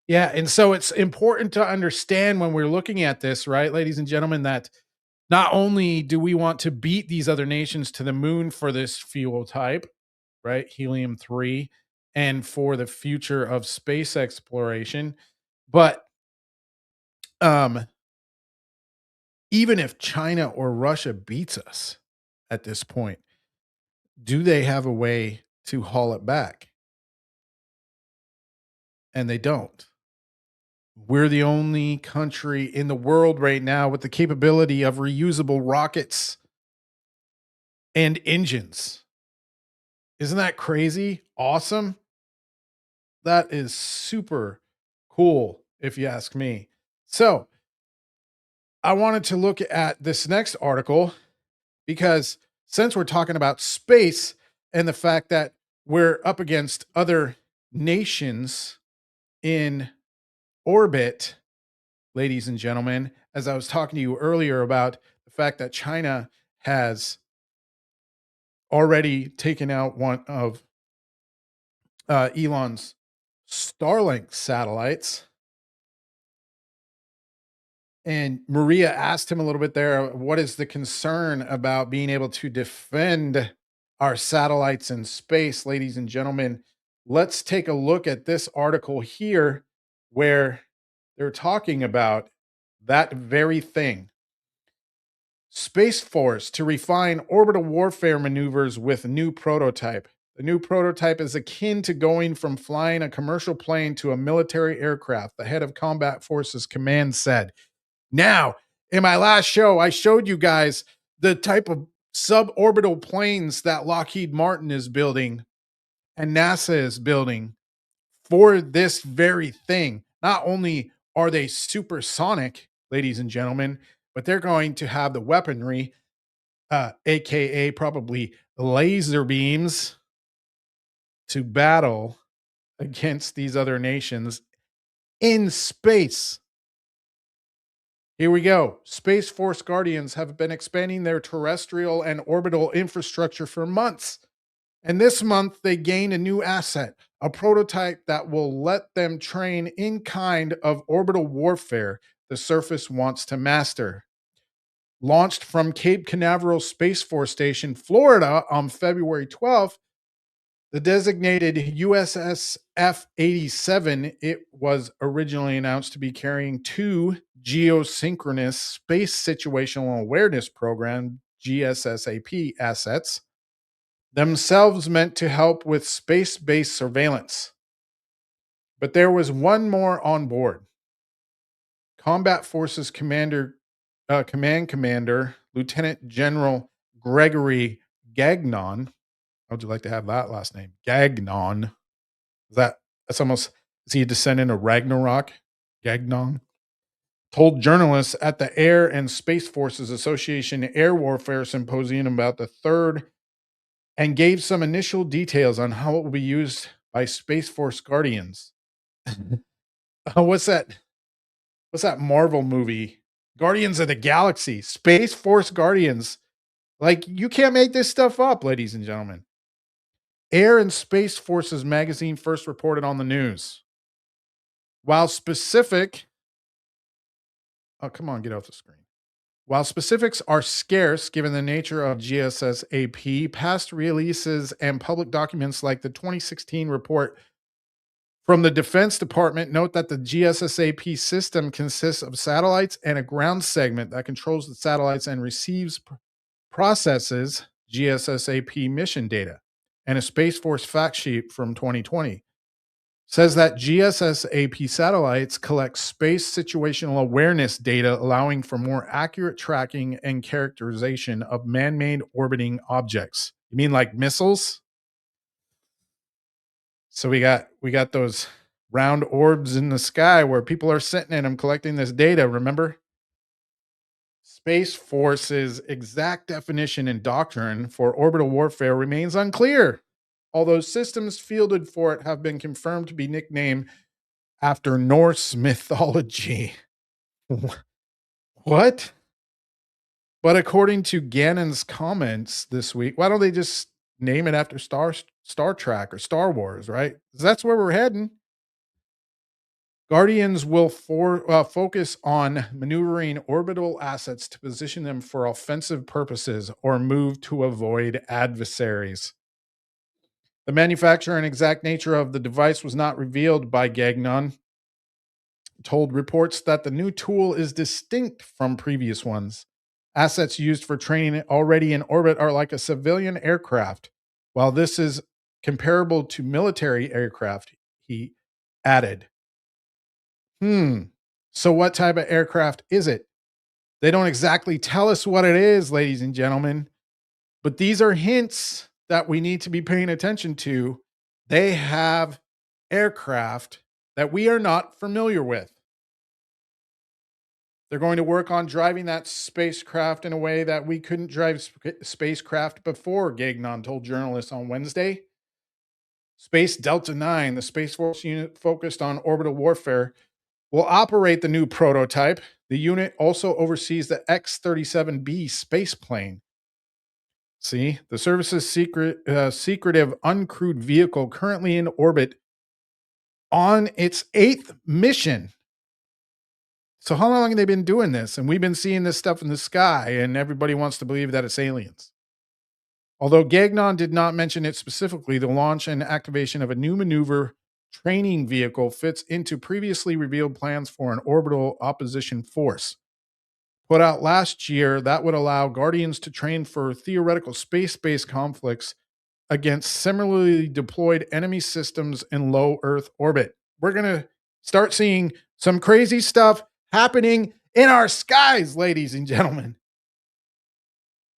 Yeah, and so it's important to understand when we're looking at this, right, ladies and gentlemen, that not only do we want to beat these other nations to the moon for this fuel type, right, helium-3, and for the future of space exploration, but even if China or Russia beats us at this point, do they have a way to haul it back? And they don't. We're the only country in the world right now with the capability of reusable rockets and engines. Isn't that crazy? Awesome. That is super cool, if you ask me. So I wanted to look at this next article because since we're talking about space and the fact that we're up against other nations in orbit, ladies and gentlemen, as I was talking to you earlier about the fact that China has already taken out one of Elon's Starlink satellites. And Maria asked him a little bit there, what is the concern about being able to defend our satellites in space, ladies and gentlemen? Let's take a look at this article here where they're talking about that very thing. Space Force to refine orbital warfare maneuvers with new prototype. The new prototype is akin to going from flying a commercial plane to a military aircraft, the head of Combat Forces Command said. Now, in my last show, I showed you guys the type of suborbital planes that Lockheed Martin is building and NASA is building for this very thing. Not only are they supersonic, ladies and gentlemen, but they're going to have the weaponry, aka probably laser beams, to battle against these other nations in space. Here we go. Space Force Guardians have been expanding their terrestrial and orbital infrastructure for months. And this month, they gained a new asset, a prototype that will let them train in kind of orbital warfare the surface wants to master. Launched from Cape Canaveral Space Force Station, Florida on February 12th, the designated USS F-87, it was originally announced to be carrying two geosynchronous space situational awareness program, GSSAP assets, themselves meant to help with space-based surveillance. But there was one more on board. Combat Forces Command Commander, Lieutenant General Gregory Gagnon. How would you like to have that last name? Gagnon. That's almost, is he a descendant of Ragnarok? Gagnon? Told journalists at the Air and Space Forces Association Air Warfare Symposium about the third and gave some initial details on how it will be used by Space Force Guardians. What's that Marvel movie? Guardians of the Galaxy, Space Force Guardians. Like, you can't make this stuff up, ladies and gentlemen. Air and Space Forces magazine first reported on the news. While specifics are scarce given the nature of GSSAP, past releases and public documents like the 2016 report from the Defense Department note that the GSSAP system consists of satellites and a ground segment that controls the satellites and processes GSSAP mission data. And a Space Force fact sheet from 2020 says that GSSAP satellites collect space situational awareness data, allowing for more accurate tracking and characterization of man-made orbiting objects. You mean like missiles? So we got those round orbs in the sky where people are sitting in them collecting this data, remember? Space Force's exact definition and doctrine for orbital warfare remains unclear, although systems fielded for it have been confirmed to be nicknamed after Norse mythology. What? But according to Gannon's comments this week, why don't they just name it after Star Trek or Star Wars, right? 'Cause that's where we're heading. Guardians will focus on maneuvering orbital assets to position them for offensive purposes or move to avoid adversaries. The manufacturer and exact nature of the device was not revealed by Gagnon. Told reports that the new tool is distinct from previous ones. Assets used for training already in orbit are like a civilian aircraft, while this is comparable to military aircraft, he added. So what type of aircraft is it? They don't exactly tell us what it is, ladies and gentlemen, but these are hints that we need to be paying attention to. They have aircraft that we are not familiar with. They're going to work on driving that spacecraft in a way that we couldn't drive spacecraft before, Gagnon told journalists on Wednesday. Space Delta 9, the Space Force unit focused on orbital warfare, will operate the new prototype. The unit also oversees the X-37B spaceplane. See, the service's secretive uncrewed vehicle currently in orbit on its 8th mission. So how long have they been doing this? And we've been seeing this stuff in the sky, and everybody wants to believe that it's aliens. Although Gagnon did not mention it specifically, the launch and activation of a new maneuver training vehicle fits into previously revealed plans for an orbital opposition force. Put out last year, that would allow Guardians to train for theoretical space-based conflicts against similarly deployed enemy systems in low Earth orbit. We're going to start seeing some crazy stuff happening in our skies, ladies and gentlemen.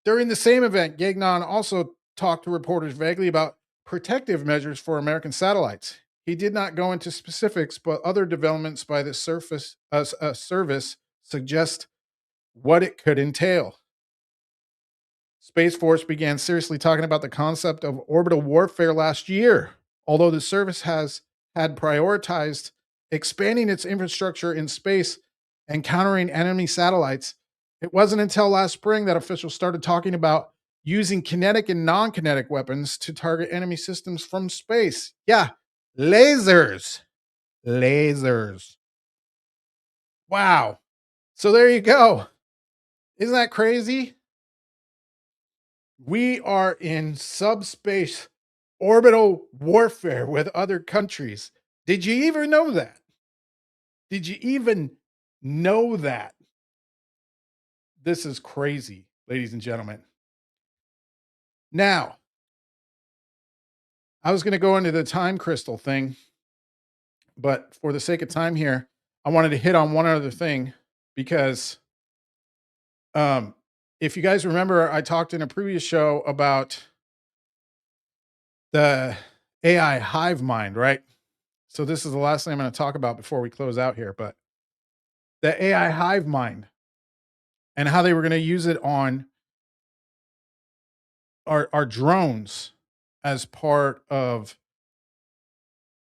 During the same event, Gagnon also talked to reporters vaguely about protective measures for American satellites. He did not go into specifics, but other developments by the service suggest what it could entail. Space Force began seriously talking about the concept of orbital warfare last year, although the service had prioritized expanding its infrastructure in space and countering enemy satellites. It wasn't until last spring that officials started talking about using kinetic and non-kinetic weapons to target enemy systems from space. Yeah, lasers. Lasers. Wow. So there you go. Isn't that crazy? We are in subspace orbital warfare with other countries. Did you even know that? Did you even know that? This is crazy, ladies and gentlemen. Now, I was going to go into the time crystal thing, but for the sake of time here, I wanted to hit on one other thing because if you guys remember, I talked in a previous show about the AI hive mind, right? So this is the last thing I'm going to talk about before we close out here, but the AI hive mind and how they were going to use it on our drones as part of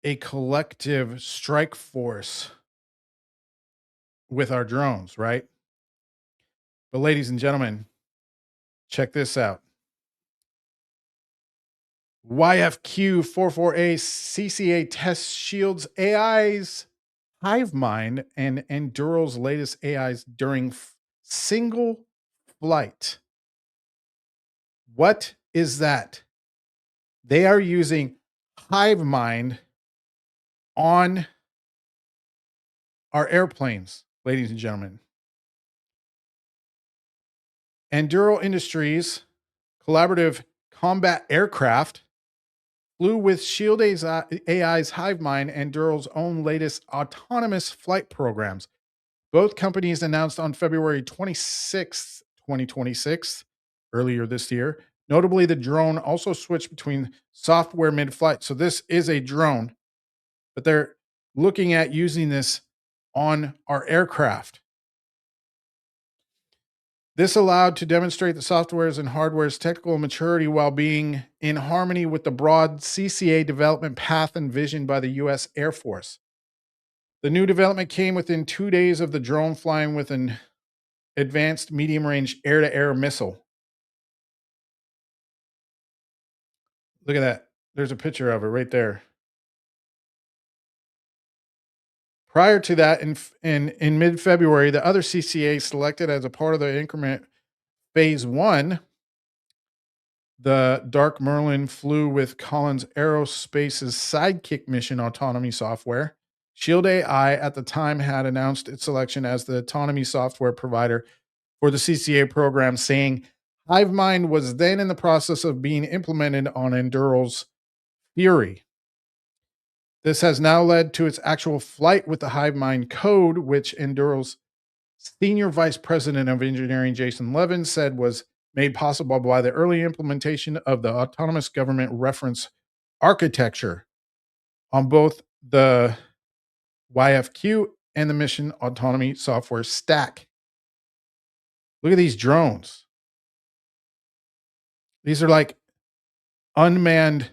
a collective strike force with our drones, right? But ladies and gentlemen, check this out. YFQ-44A CCA test shields AI's hive mind and Endural's latest AIs during single flight. What is that? They are using hive mind on our airplanes, ladies and gentlemen. Endural Industries collaborative combat aircraft flew with Shield AI's hive mind and Dural's own latest autonomous flight programs. Both companies announced on February 26th, 2026, earlier this year, Notably, the drone also switched between software mid-flight. So this is a drone, but they're looking at using this on our aircraft. This allowed to demonstrate the software's and hardware's technical maturity while being in harmony with the broad CCA development path envisioned by the U.S. Air Force. The new development came within 2 days of the drone flying with an advanced medium-range air-to-air missile. Look at that. There's a picture of it right there. Prior to that, in mid-February, the other CCA selected as a part of the increment Phase 1, the Dark Merlin flew with Collins Aerospace's Sidekick mission autonomy software. Shield AI at the time had announced its selection as the autonomy software provider for the CCA program, saying HiveMind was then in the process of being implemented on Enduro's Fury. This has now led to its actual flight with the HiveMind code, which Enduro's Senior Vice President of Engineering, Jason Levin, said was made possible by the early implementation of the autonomous government reference architecture on both the YFQ and the mission autonomy software stack. Look at these drones. These are like unmanned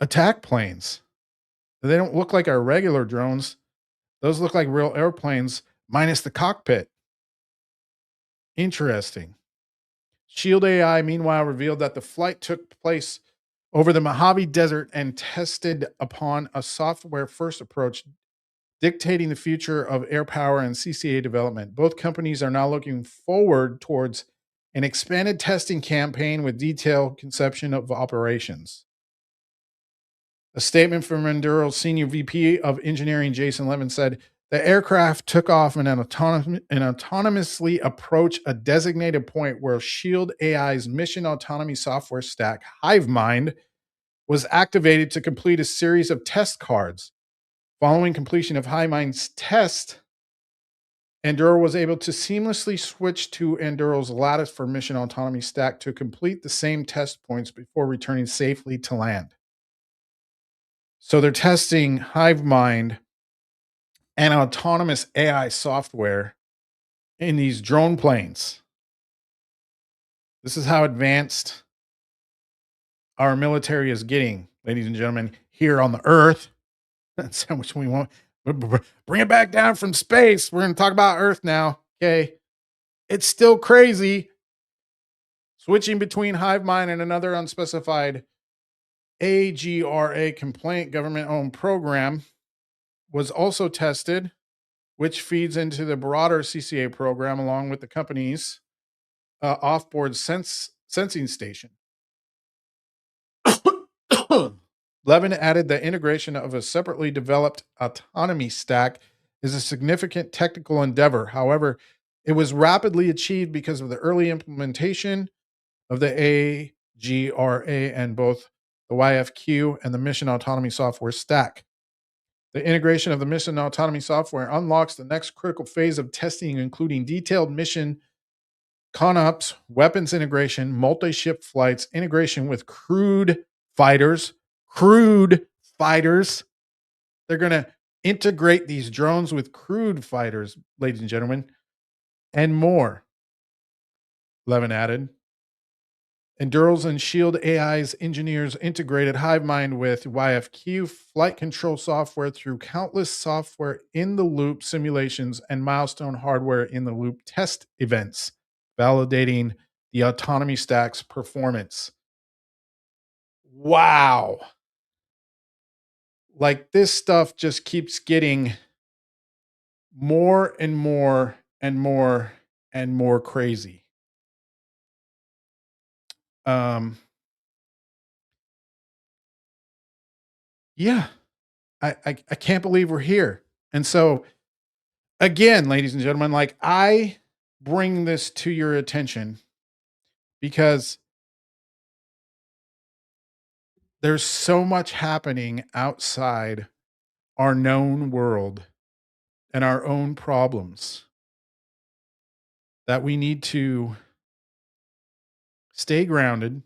attack planes. They don't look like our regular drones. Those look like real airplanes minus the cockpit. Interesting. Shield AI, meanwhile, revealed that the flight took place over the Mojave Desert and tested upon a software-first approach dictating the future of air power and CCA development. Both companies are now looking forward towards an expanded testing campaign with detailed conception of operations. A statement from Enduro's Senior VP of Engineering, Jason Levin, said, the aircraft took off and autonomously approached a designated point where Shield AI's mission autonomy software stack, HiveMind, was activated to complete a series of test cards. Following completion of HiveMind's test, Enduro was able to seamlessly switch to Enduro's Lattice for mission autonomy stack to complete the same test points before returning safely to land. So they're testing HiveMind and autonomous AI software in these drone planes. This is how advanced our military is getting, ladies and gentlemen, here on the Earth. That's how much we want. Bring it back down from space. We're going to talk about Earth now. Okay. It's still crazy. Switching between HiveMind and another unspecified AGRA complaint government-owned program was also tested, which feeds into the broader CCA program along with the company's offboard sensing station. Levin added the integration of a separately developed autonomy stack is a significant technical endeavor. However, it was rapidly achieved because of the early implementation of the AGRA and both the YFQ and the mission autonomy software stack. The integration of the mission autonomy software unlocks the next critical phase of testing, including detailed mission ConOps, weapons integration, multi-ship flights, integration with crewed fighters. They're going to integrate these drones with crewed fighters, ladies and gentlemen, and more. Levin added. Enduro's and Shield AI's engineers integrated HiveMind with YFQ flight control software through countless software in the loop simulations and milestone hardware in the loop test events, validating the autonomy stack's performance. Wow. Like this stuff just keeps getting more and more and more and more crazy. Yeah, I can't believe we're here. And so again, ladies and gentlemen, like I bring this to your attention because there's so much happening outside our known world and our own problems that we need to Stay grounded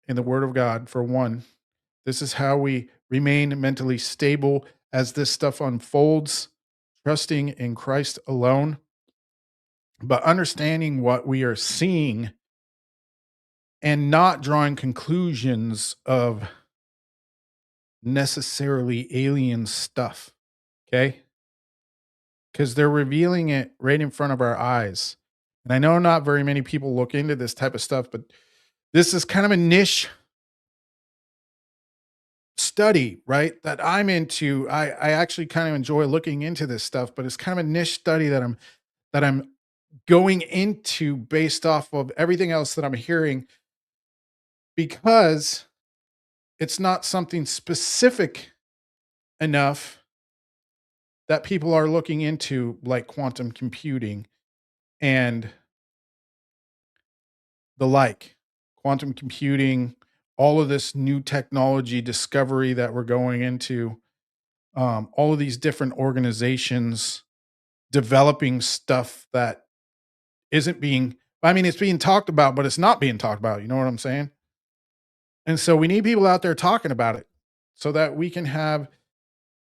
in the Word of God, for one. This is how we remain mentally stable as this stuff unfolds, trusting in Christ alone, but understanding what we are seeing and not drawing conclusions of necessarily alien stuff. Okay? Because they're revealing it right in front of our eyes. And I know not very many people look into this type of stuff, but this is kind of a niche study, right? That I'm into. I actually kind of enjoy looking into this stuff, but it's kind of a niche study that I'm going into based off of everything else that I'm hearing, because it's not something specific enough that people are looking into, like quantum computing and the like. Quantum computing, all of this new technology discovery that we're going into, all of these different organizations developing stuff that isn't being, I mean, it's being talked about, but it's not being talked about. You know what I'm saying? And so we need people out there talking about it so that we can have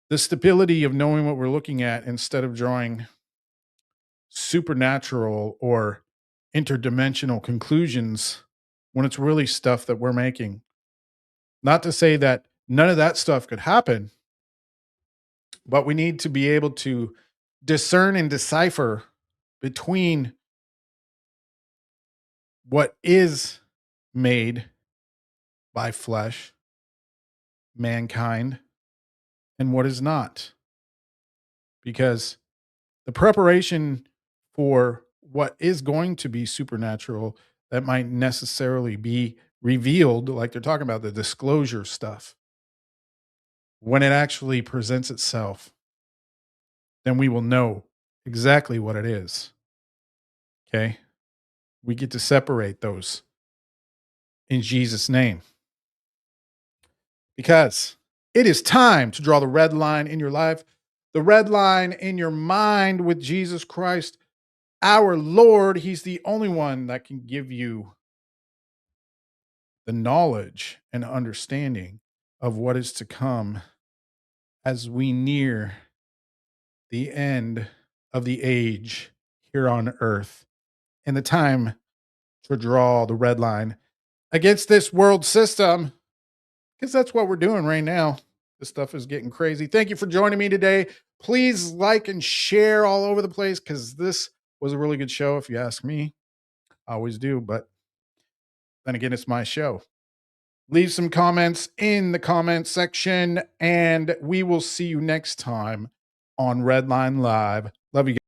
the stability of knowing what we're looking at instead of drawing supernatural or interdimensional conclusions when it's really stuff that we're making. Not to say that none of that stuff could happen, but we need to be able to discern and decipher between what is made by flesh, mankind, and what is not. Because the preparation for what is going to be supernatural that might necessarily be revealed, like they're talking about the disclosure stuff, when it actually presents itself, then we will know exactly what it is. Okay? We get to separate those in Jesus' name. Because it is time to draw the red line in your life, the red line in your mind with Jesus Christ, our Lord. He's the only one that can give you the knowledge and understanding of what is to come as we near the end of the age here on earth, and the time to draw the red line against this world system, because that's what we're doing right now. This stuff is getting crazy. Thank you for joining me today. Please like and share all over the place, because this was a really good show, if you ask me. I always do, but then again, it's my show. Leave some comments in the comment section, and we will see you next time on Redline Live. Love you guys.